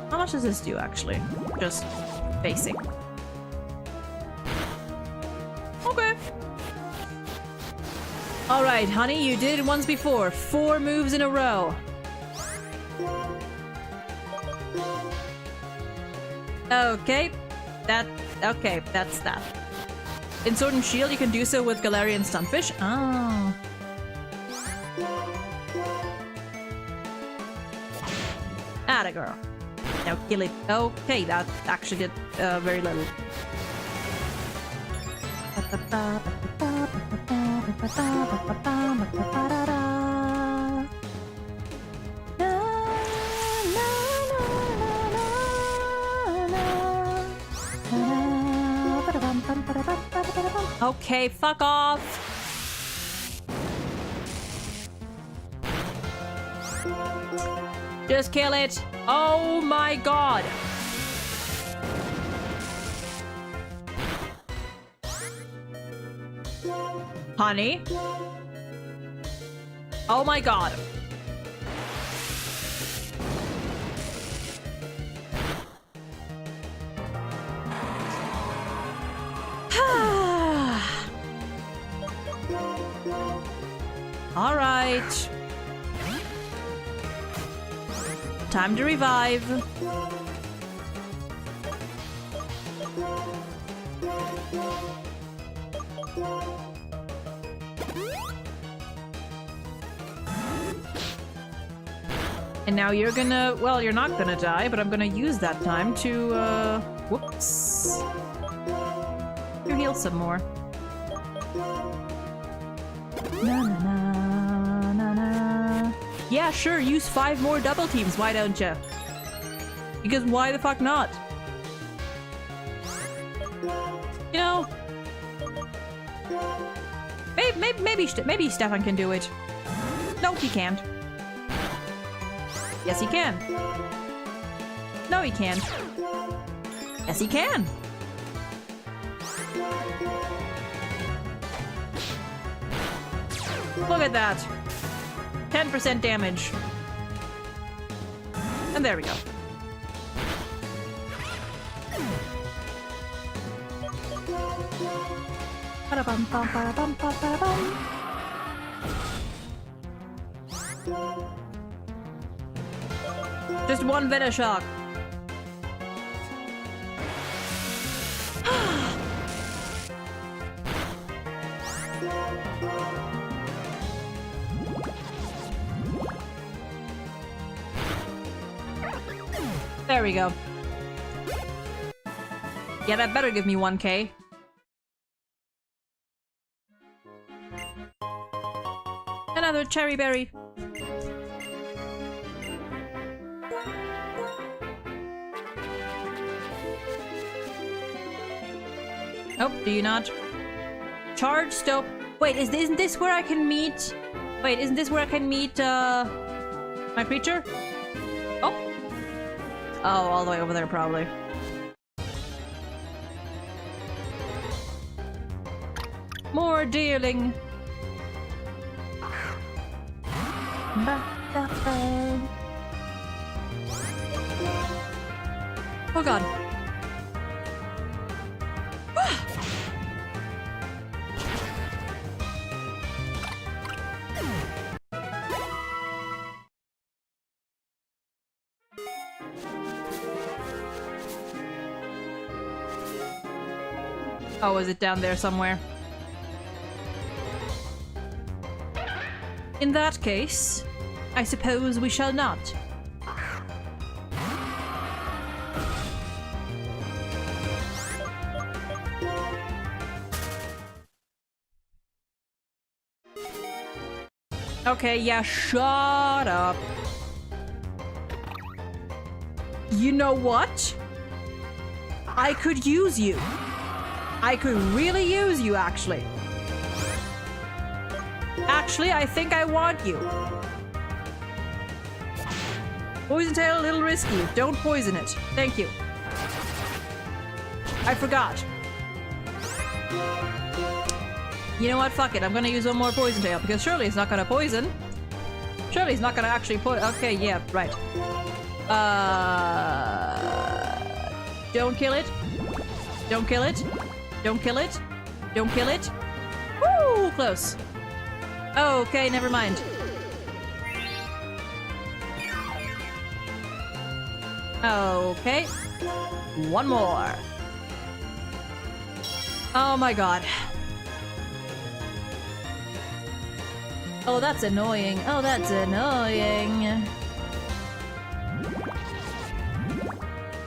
How much does this do, actually? Just basic. Okay. Alright, honey, you did it once before. 4 moves in a row. Okay. Okay, that's that. In Sword and Shield, you can do so with Galarian Stunfish. Oh. Atta girl. Now kill it. Okay, that actually did very little. Okay, fuck off. Just kill it. Oh my god. Honey? Oh my god. All right. Time to revive. And now you're gonna, well, you're not gonna die, but I'm gonna use that time to, whoops. You heal some more. Na na na na na. Yeah, sure, use 5 more double teams, why don't you? Because why the fuck not? You know, maybe Stefan can do it. No, he can't. Yes, he can. No, he can't. Yes, he can. Look at that. 10% damage. And there we go. Just one Venom Shock. There we go. Yeah, that better give me 1k. Another cherry berry. Oh, do you not? Charge Stope. Wait, isn't this where I can meet? Wait, isn't this where I can meet my creature? Oh. Oh, all the way over there probably. More dealing. Oh god. Oh, is it down there somewhere? In that case, I suppose we shall not. Okay, yeah, shut up. You know what? I could use you. I could really use you, actually. Actually, I think I want you. Poison tail, a little risky. Don't poison it. Thank you. I forgot. You know what? Fuck it. I'm gonna use one more poison tail because surely it's not gonna poison. Surely it's not gonna actually poison. Okay, yeah, right. Don't kill it. Don't kill it. Don't kill it. Don't kill it. Woo! Close. Oh, okay, never mind. Okay. One more. Oh my god. Oh, that's annoying. Oh, that's annoying.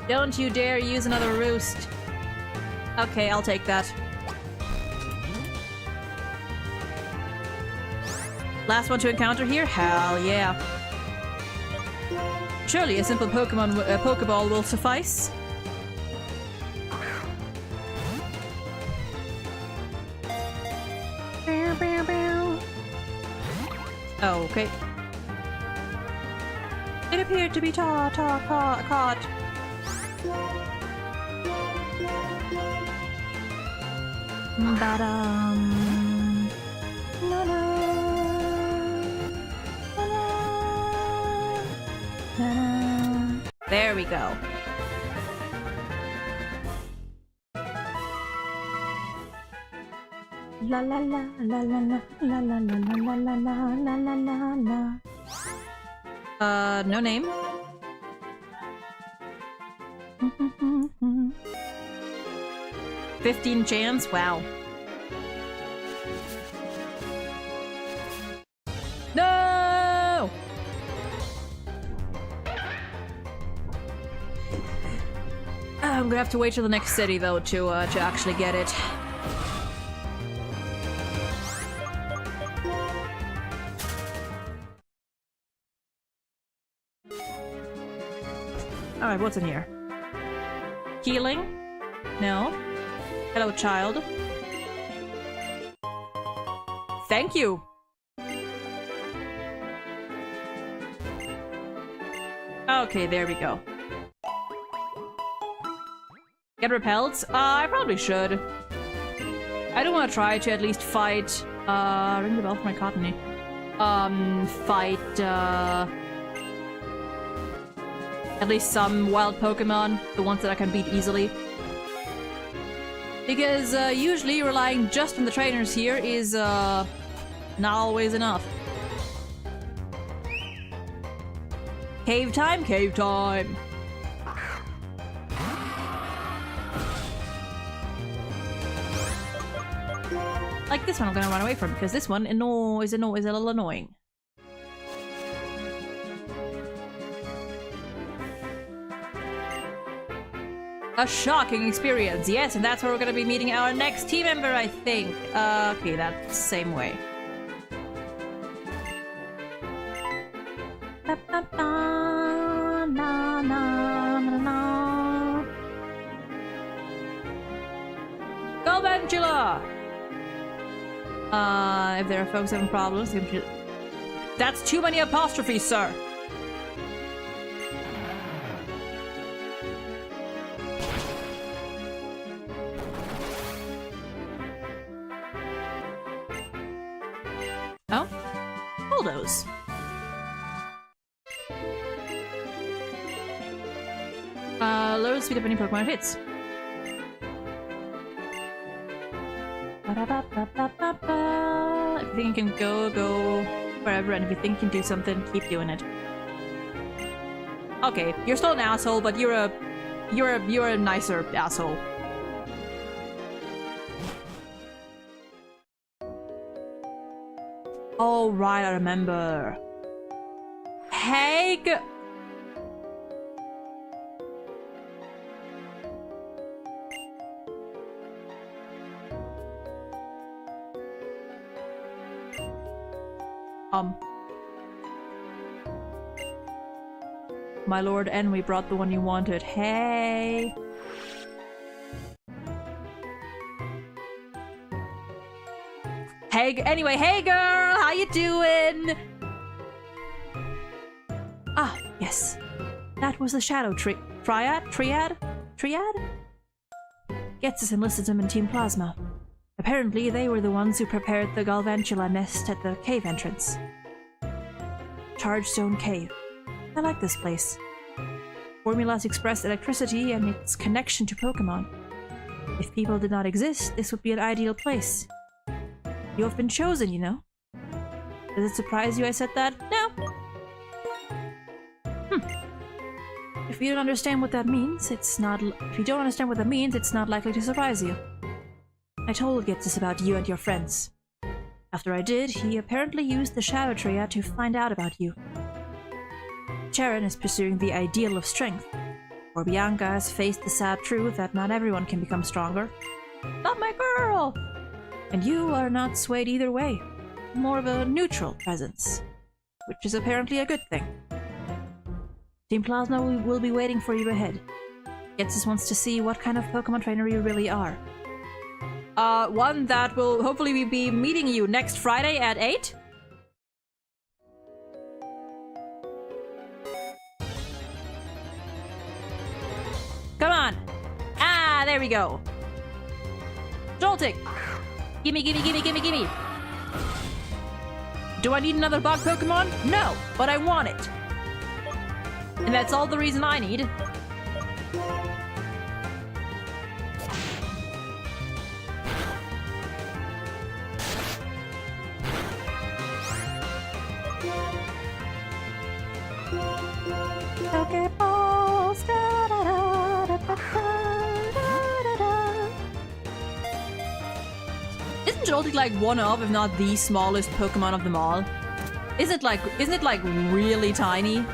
Don't you dare use another roost. Okay, I'll take that. Last one to encounter here? Hell yeah. Surely a simple Pokeball will suffice. Oh, okay. It appeared to be caught. There we go. La la la la la la la la la la la la la la la. No name. 15 chance? Wow. No! I'm gonna have to wait till the next city though to actually get it. Alright, what's in here? Healing? No. Hello, child. Thank you! Okay, there we go. Get repelled? I probably should. I do want to try to at least fight, ring the bell for my cottony. Fight, at least some wild Pokemon, the ones that I can beat easily. Because, usually relying just on the trainers here is, not always enough. Cave time, cave time! Like this one I'm gonna run away from, because this one is a little annoying. A shocking experience, yes, and that's where we're gonna be meeting our next team member, I think. Okay, that's the same way. Go, Ventula! If there are folks having problems, that's too many apostrophes, sir. Oh? Bulldoze. Lower the speed of any Pokemon it hits. If you think you can go wherever, and if you think you can do something, keep doing it. Okay, you're still an asshole, but you're a nicer asshole. Oh right, I remember. Hag. My lord, and we brought the one you wanted. Hey. Hey, anyway, hey girl, how you doing? Ah, yes. That was the Shadow Triad? Gets us enlisted them in Team Plasma. Apparently, they were the ones who prepared the Galvantula nest at the cave entrance. Charged Stone Cave. I like this place. Formulas express electricity and its connection to Pokemon. If people did not exist, this would be an ideal place. You have been chosen, you know. Does it surprise you I said that? No. If you don't understand what that means, it's not likely to surprise you. I told Gitsis about you and your friends. After I did, he apparently used the Shadow Triad to find out about you. Charon is pursuing the ideal of strength, or Bianca has faced the sad truth that not everyone can become stronger. Not my girl! And you are not swayed either way. More of a neutral presence, which is apparently a good thing. Team Plasma will be waiting for you ahead. Getsus wants to see what kind of Pokemon trainer you really are. One that will hopefully be meeting you next Friday at 8? Come on! Ah, there we go! Joltik! Gimme, gimme, gimme, gimme, gimme! Do I need another bug Pokemon? No, but I want it! And that's all the reason I need. Pokeballs, Isn't Joltik like one of, if not the smallest Pokemon of them all? Isn't it like really tiny?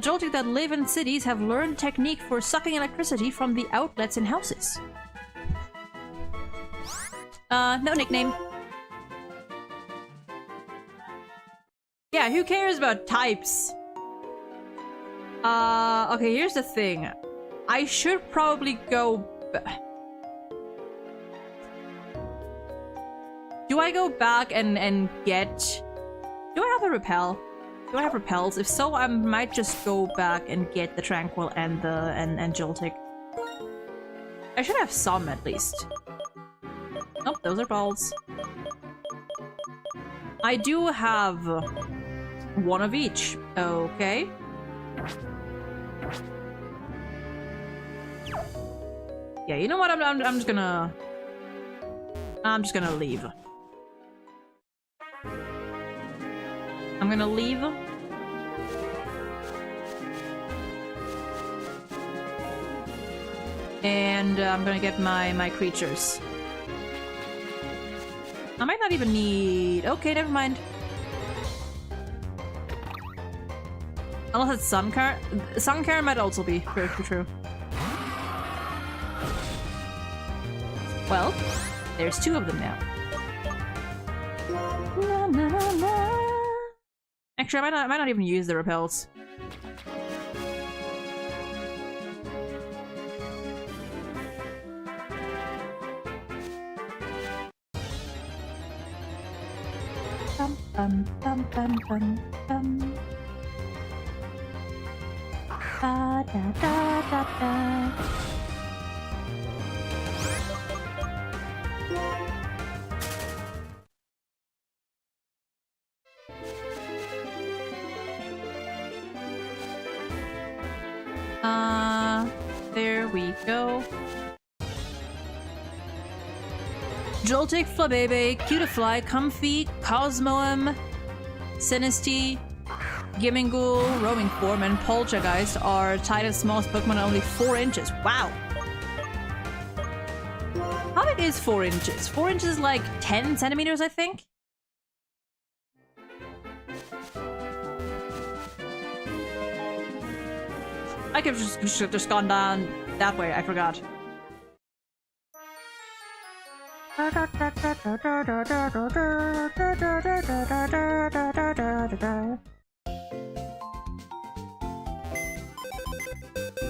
Joltik that live in cities have learned technique for sucking electricity from the outlets in houses. No nickname. Yeah, who cares about types? Okay, here's the thing. I should probably go... Do I go back and get... Do I have a repel? Do I have repels? If so, I might just go back and get the Tranquil and Joltik. I should have some at least. Nope, those are balls. I do have one of each. Okay. Yeah, you know what? I'm just gonna leave. I'm gonna leave. And I'm gonna get my creatures. I might not even need... Okay, never mind. Unless it's Sunkar. Sunkar might also be very true. Well, there's two of them now. La, la, la, la. Actually, I might not even use the repels. Bum, bum, bum, bum, bum, bum. Da, da, da, da, da. There we go. Joltik, Flabebe, Cutiefly, Comfy, Cosmoem, Sinisty, Gimminghoul, Roaming Form, and Poltergeist are tied as smallest Pokemon at only 4 inches. Wow! How big is 4 inches? 4 inches is like 10 centimeters, I think? I could have just gone down that way, I forgot.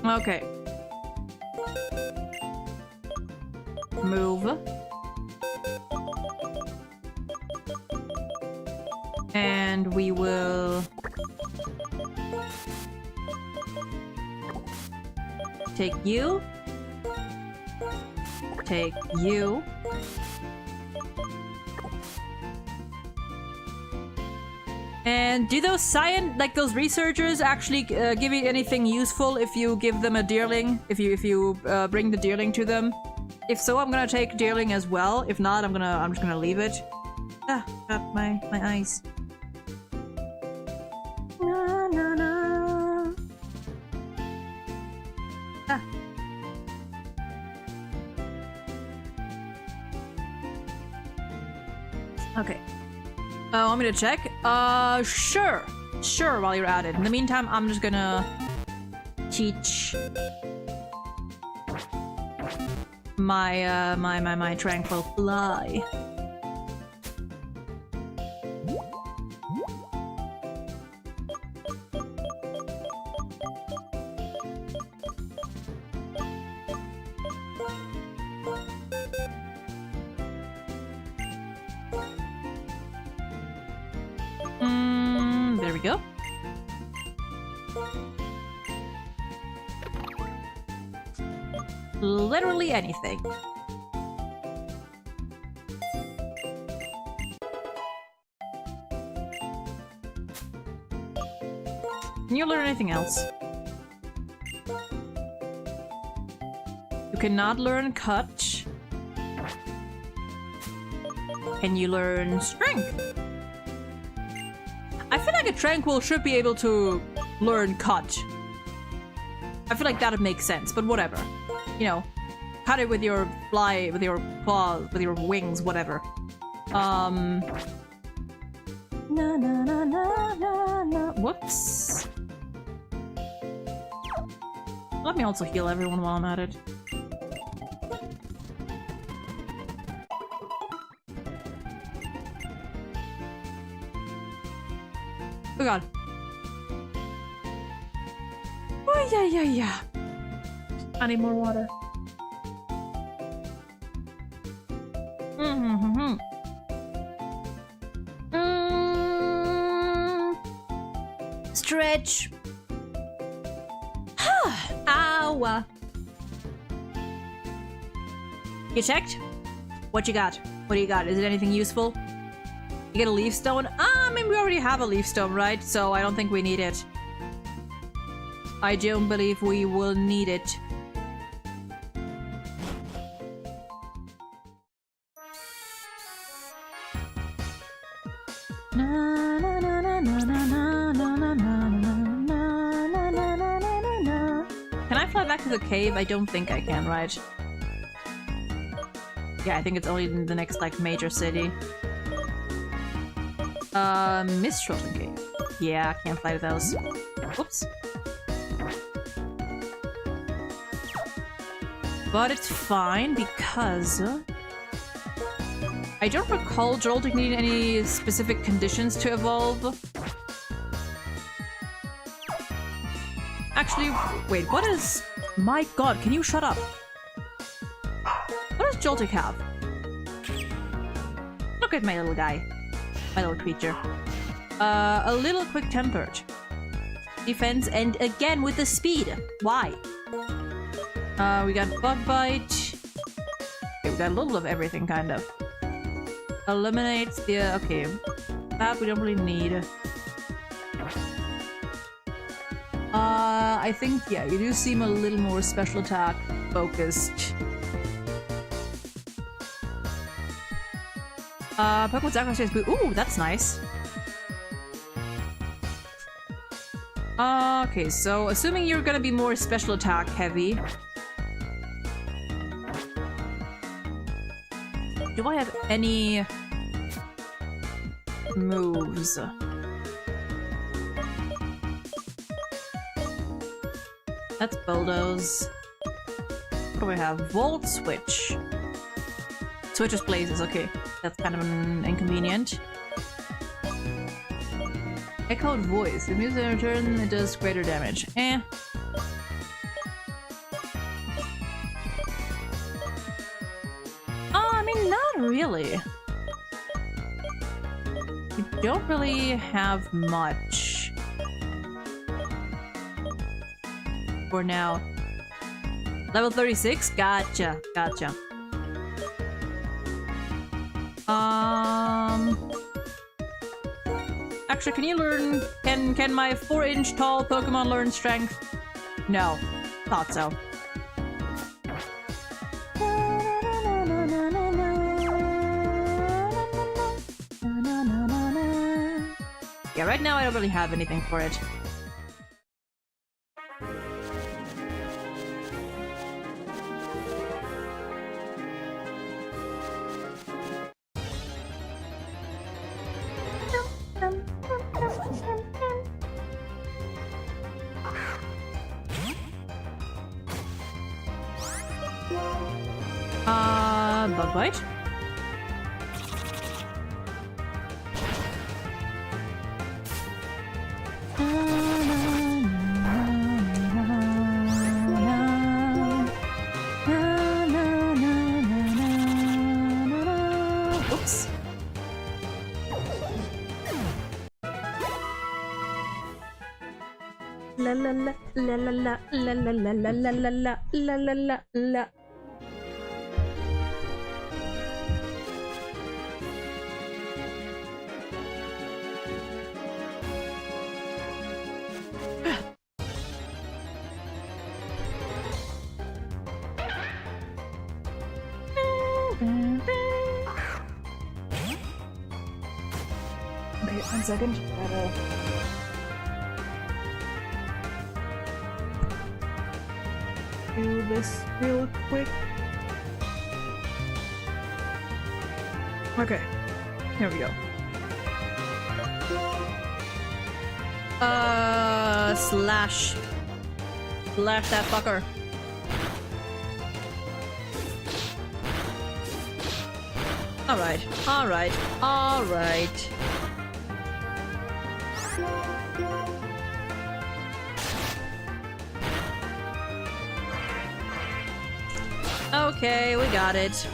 Okay. Move. And we will... take you. Take you. And do those those researchers actually give you anything useful if you give them a deerling? If you bring the deerling to them? If so, I'm gonna take deerling as well. If not, I'm just gonna leave it. Ah, got my eyes. Na, na, na. Ah. Okay. Want me to check? Sure. Sure, while you're at it. In the meantime, I'm just gonna teach my tranquil fly. There we go. Literally anything. Can you learn anything else? You cannot learn cut. Can you learn strength? I feel like a tranquil should be able to learn cut. I feel like that would make sense, but whatever. You know, cut it with your fly, with your claws, with your wings, whatever. Na na na na na na. Whoops. Let me also heal everyone while I'm at it. Oh god. Oh yeah. I need more water. Stretch. Ow. You checked? What you got? What do you got? Is it anything useful? You get a leaf stone? I mean, we already have a leaf stone, right? So I don't think we need it. I don't believe we will need it. Can I fly back to the cave? I don't think I can, right? Yeah, I think it's only in the next, like, major city. Mistral Cave. Yeah, can't fly to those. Whoops. But it's fine because I don't recall Jolting needing any specific conditions to evolve. Actually, wait, what is... My god, can you shut up? What does Jolting have? Look at my little guy. My little creature. A little quick-tempered. Defense, and again with the speed. Why? We got Bug Bite. Okay, we got a little of everything, kind of. Eliminates the... okay. That we don't really need. I think, yeah, you do seem a little more special attack focused. Pokemon Sacrifice Boo. Ooh, that's nice. Okay, so assuming you're gonna be more special attack heavy. Do I have any moves? That's Bulldoze. What do I have? Volt Switch. Switches places, okay. That's kind of an inconvenient. Echoed Voice. If used in return, it does greater damage. Eh. Oh, I mean, not really. You don't really have much. For now. Level 36? Gotcha. Gotcha. Yorkshire, can you learn... Can my 4-inch tall Pokemon learn strength? No. Thought so. Yeah, right now I don't really have anything for it. Bug bite. Oops. La la la la la la la la la la la la la la la la. Okay, 1 second. Gotta... do this real quick. Okay, here we go. Slash that fucker. Alright, alright, alright. Okay, we got it.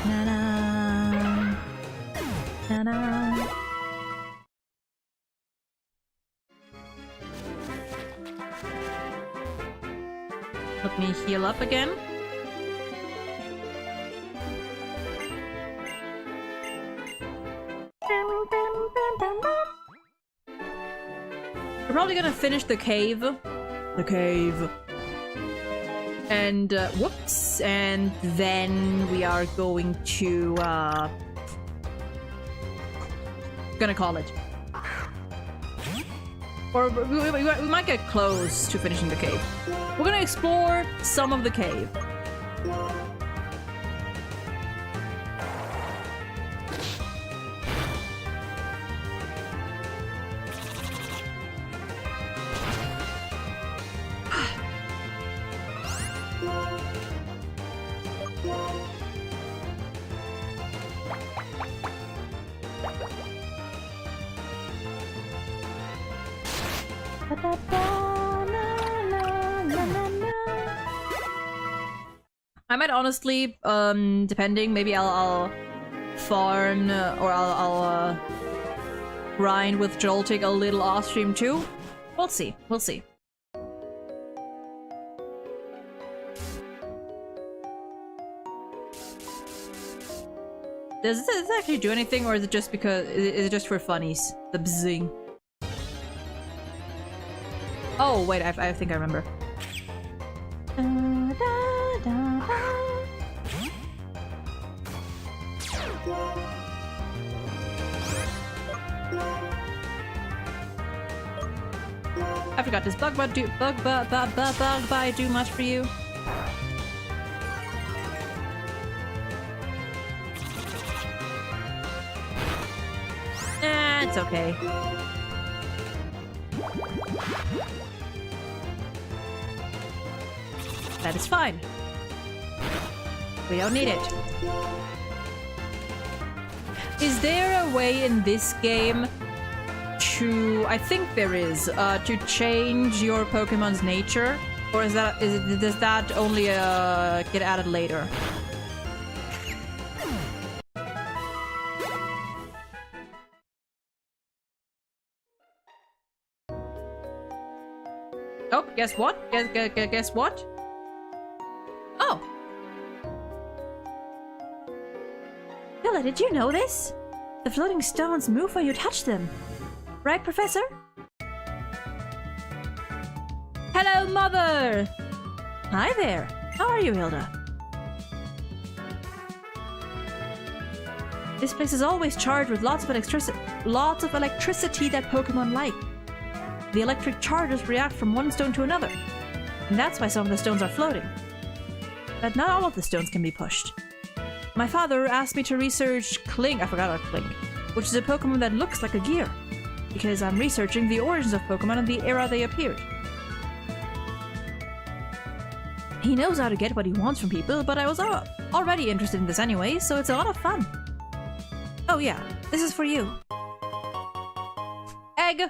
Na-na. Na-na. Let me heal up again. We're probably gonna finish the cave. The cave. And, whoops. And then we are going to, gonna call it. Or we might get close to finishing the cave. We're gonna explore some of the cave. I might honestly, depending, maybe I'll farm or I'll grind with Joltik a little off stream too. We'll see. We'll see. Does this actually do anything, or is it just because is it just for funnies? The bzzing. Oh wait, I think I remember. I forgot. Does bug bite do much for you? Nah, it's okay. That is fine. We don't need it. Is there a way in this game to... I think there is, to change your Pokemon's nature? Or does that only get added later? Oh, guess what? Guess what? Oh! Bella, did you know this? The floating stones move when you touch them. Right, Professor? Hello, Mother! Hi there. How are you, Hilda? This place is always charged with lots of electricity that Pokemon like. The electric charges react from one stone to another, and that's why some of the stones are floating. But not all of the stones can be pushed. My father asked me to research Kling, I forgot our Kling, which is a Pokemon that looks like a gear, because I'm researching the origins of Pokemon and the era they appeared. He knows how to get what he wants from people, but I was already interested in this anyway, so it's a lot of fun. Oh yeah, this is for you. Egg!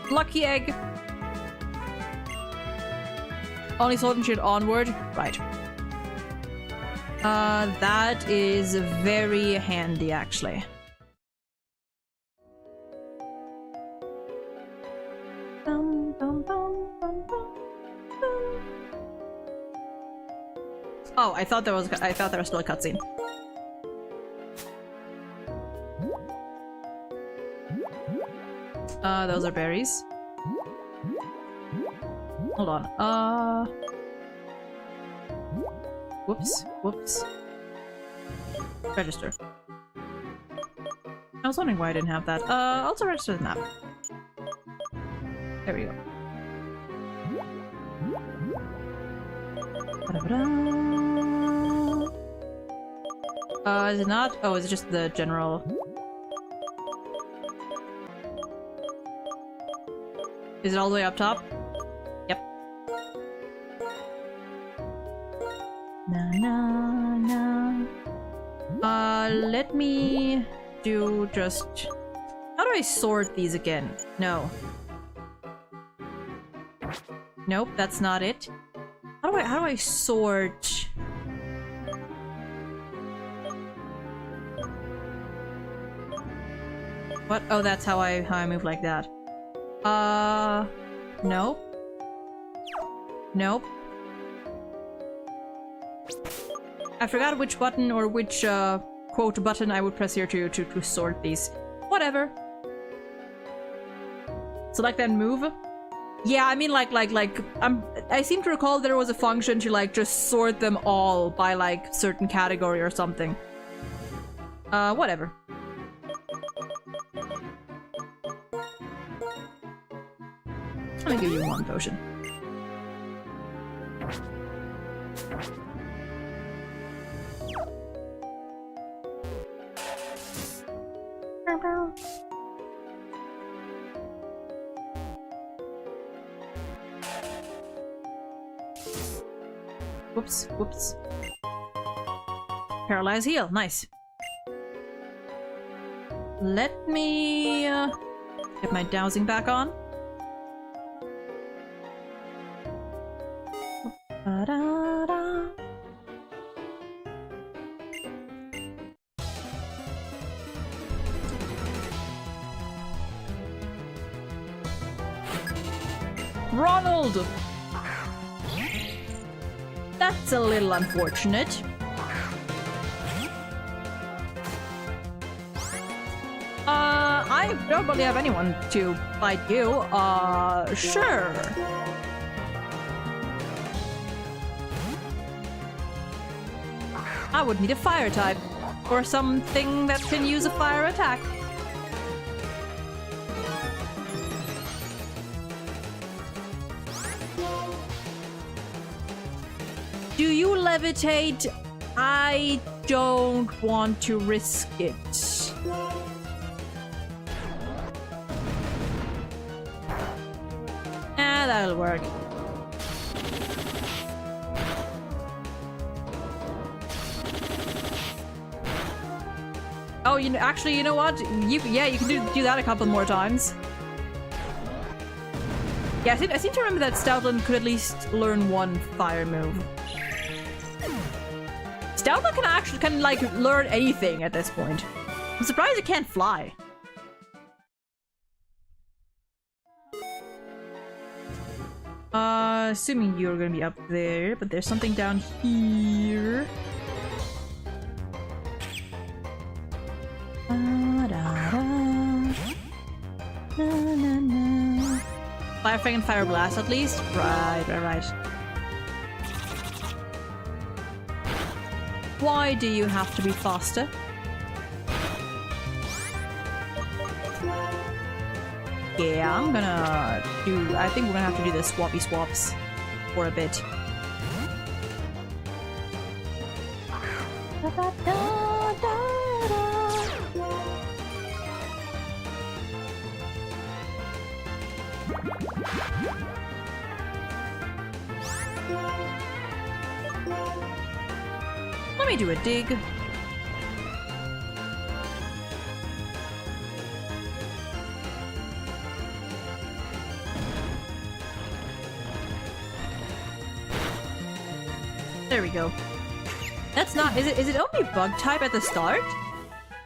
Lucky egg! Only Sword and Shield onward? Right. That is very handy, actually. Oh, I thought there was still a cutscene. Those are berries. Hold on. Whoops. Register. I was wondering why I didn't have that. Also register the map. There we go. Is it not? Oh, is it just the general? Is it all the way up top? Yep. Let me do just... How do I sort these again? No. Nope, that's not it. How do I sort... What? Oh, that's how I move like that. Nope. Nope. I forgot which button or which, quote button I would press here to sort these. Whatever. Select and move? Yeah, I mean I seem to recall there was a function to like just sort them all by like certain category or something. Whatever. Let me give you one potion. Whoops. Paralyze heal, nice. Let me get my dowsing back on. Ba-da-da. Ronald! That's a little unfortunate. I don't really have anyone to fight you. Sure. I would need a fire type, or something that can use a fire attack. Do you levitate? I don't want to risk it. That'll work. Oh, actually, you know what? You can do that a couple more times. Yeah, I seem to remember that Stoutland could at least learn one fire move. Stoutland can like learn anything at this point. I'm surprised it can't fly. Assuming you're gonna be up there, but there's something down here. Fire Fang and Fire Blast at least? Right. Why do you have to be faster? Yeah, I think we're gonna have to do the swappy swaps for a bit. Let me do a dig. There we go. That's not- is it only bug type at the start?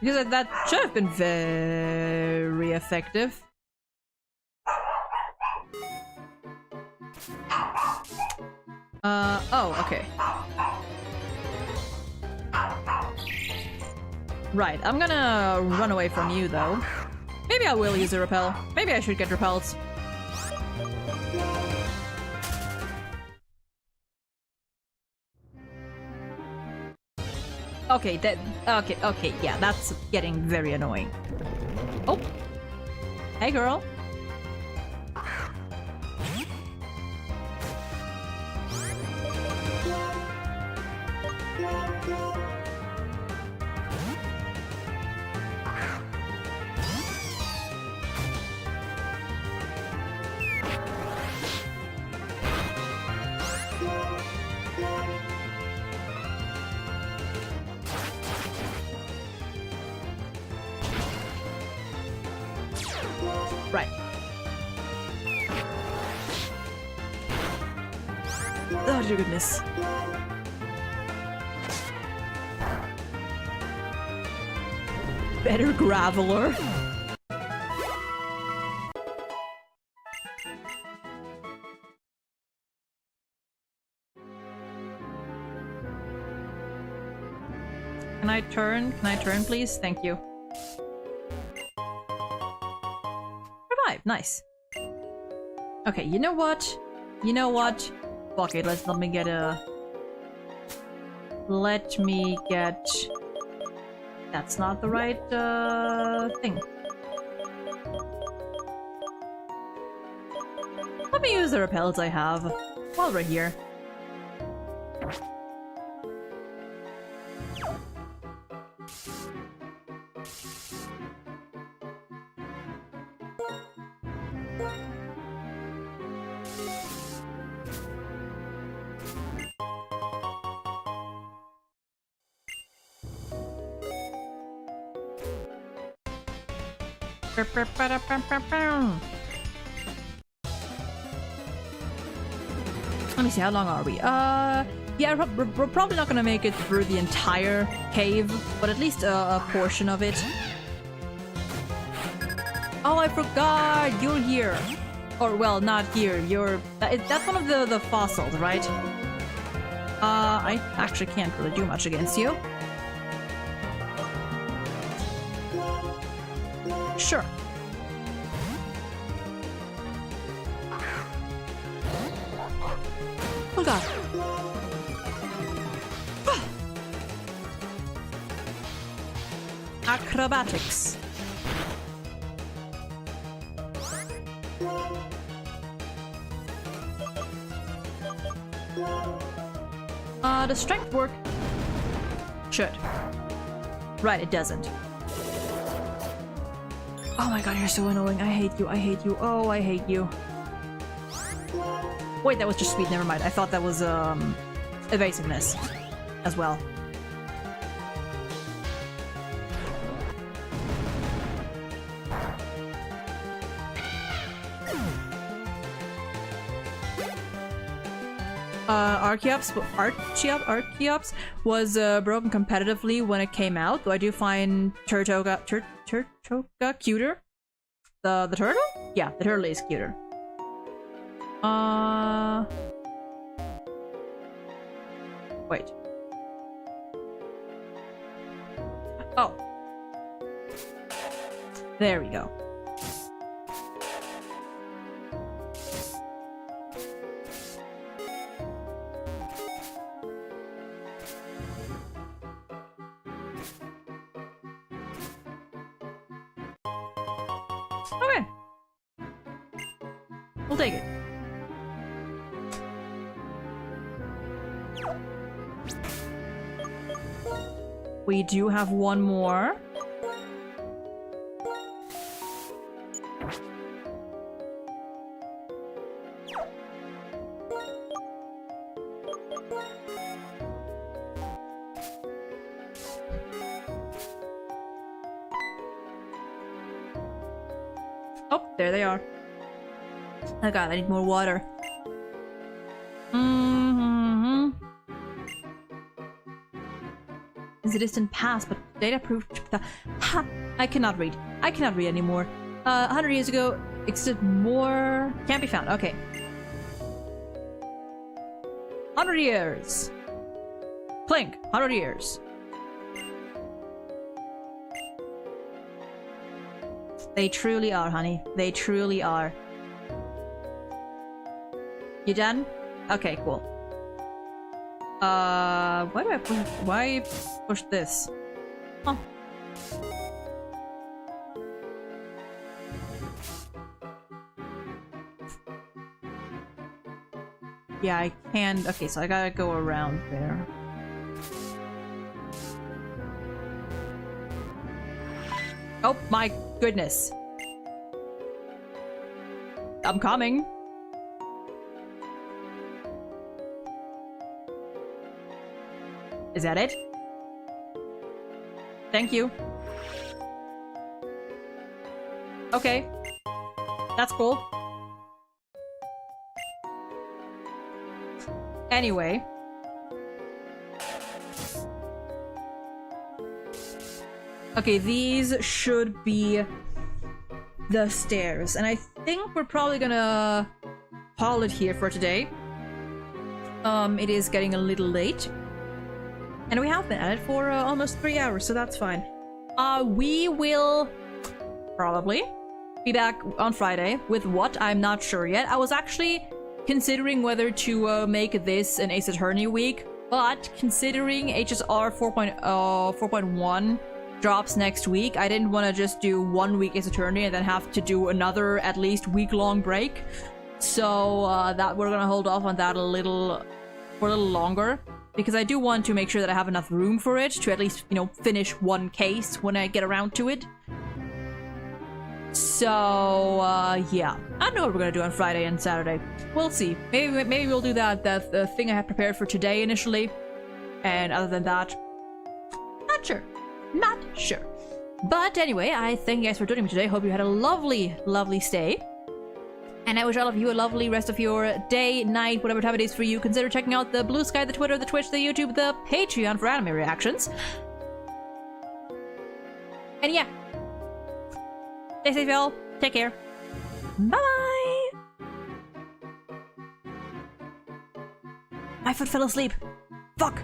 Because that should have been very effective. Oh, okay. Right, I'm gonna run away from you though. Maybe I will use a repel. Maybe I should get repels. Okay, okay, yeah, that's getting very annoying. Oh. Hey, girl. Right. Oh dear goodness. Better Graveler. Can I turn? Can I turn, please? Thank you. Revive. Nice. Okay, you know what? You know what? Fuck it, let me get a... Let me get... That's not the right, thing. Let me use the repels I have while we're here. Let me see, how long are we? Yeah, we're probably not gonna make it through the entire cave, but at least a portion of it. Oh, I forgot! You're here! Or, well, not here. You're... That's one of the fossils, right? I actually can't really do much against you. Sure. Oh god. Acrobatics. Does strength work? Should. Right, it doesn't. Oh my god, you're so annoying. I hate you, I hate you. Oh, I hate you. Wait, that was just speed, never mind. I thought that was, evasiveness as well. Archeops was broken competitively when it came out, though I do find Turtoga cuter. The turtle? Yeah, the turtle is cuter. Wait. Oh. There we go. Okay. We'll take it. We do have one more. Oh, there they are. Oh god, I need more water. It's a distant past, but data proof that... Ha! I cannot read. I cannot read anymore. 100 years ago, existed more... Can't be found. Okay. 100 years. Clink. 100 years. They truly are, honey. They truly are. You done? Okay, cool. Why do I push... Why push this? Oh. Yeah, I can... Okay, so I gotta go around there. Oh my goodness. I'm coming. Is that it? Thank you. Okay. That's cool. Anyway. Okay, these should be the stairs. And I think we're probably gonna call it here for today. It is getting a little late. And we have been at it for almost 3 hours, so that's fine. We will probably be back on Friday. With what? I'm not sure yet. I was actually considering whether to make this an Ace Attorney week, but considering HSR 4.1 drops next week, I didn't want to just do 1 week Ace Attorney and then have to do another at least week-long break. So that we're gonna hold off on that for a little longer. Because I do want to make sure that I have enough room for it to at least, you know, finish one case when I get around to it. So, yeah. I don't know what we're gonna do on Friday and Saturday. We'll see. Maybe we'll do the thing I had prepared for today initially. And other than that, not sure. Not sure. But anyway, I thank you guys for joining me today. Hope you had a lovely, lovely stay. And I wish all of you a lovely rest of your day, night, whatever time it is for you. Consider checking out the Blue Sky, the Twitter, the Twitch, the YouTube, the Patreon for anime reactions. And yeah. Stay safe, y'all. Take care. Bye-bye! My foot fell asleep. Fuck!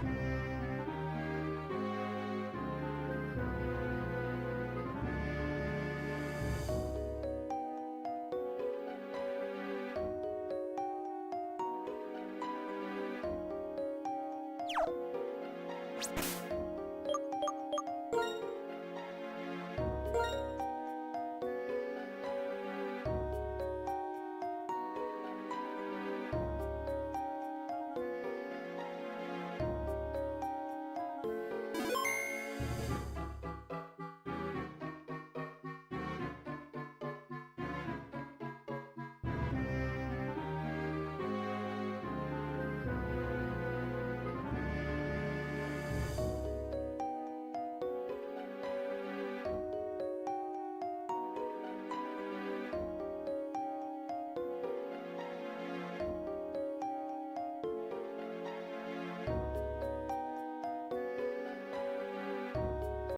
You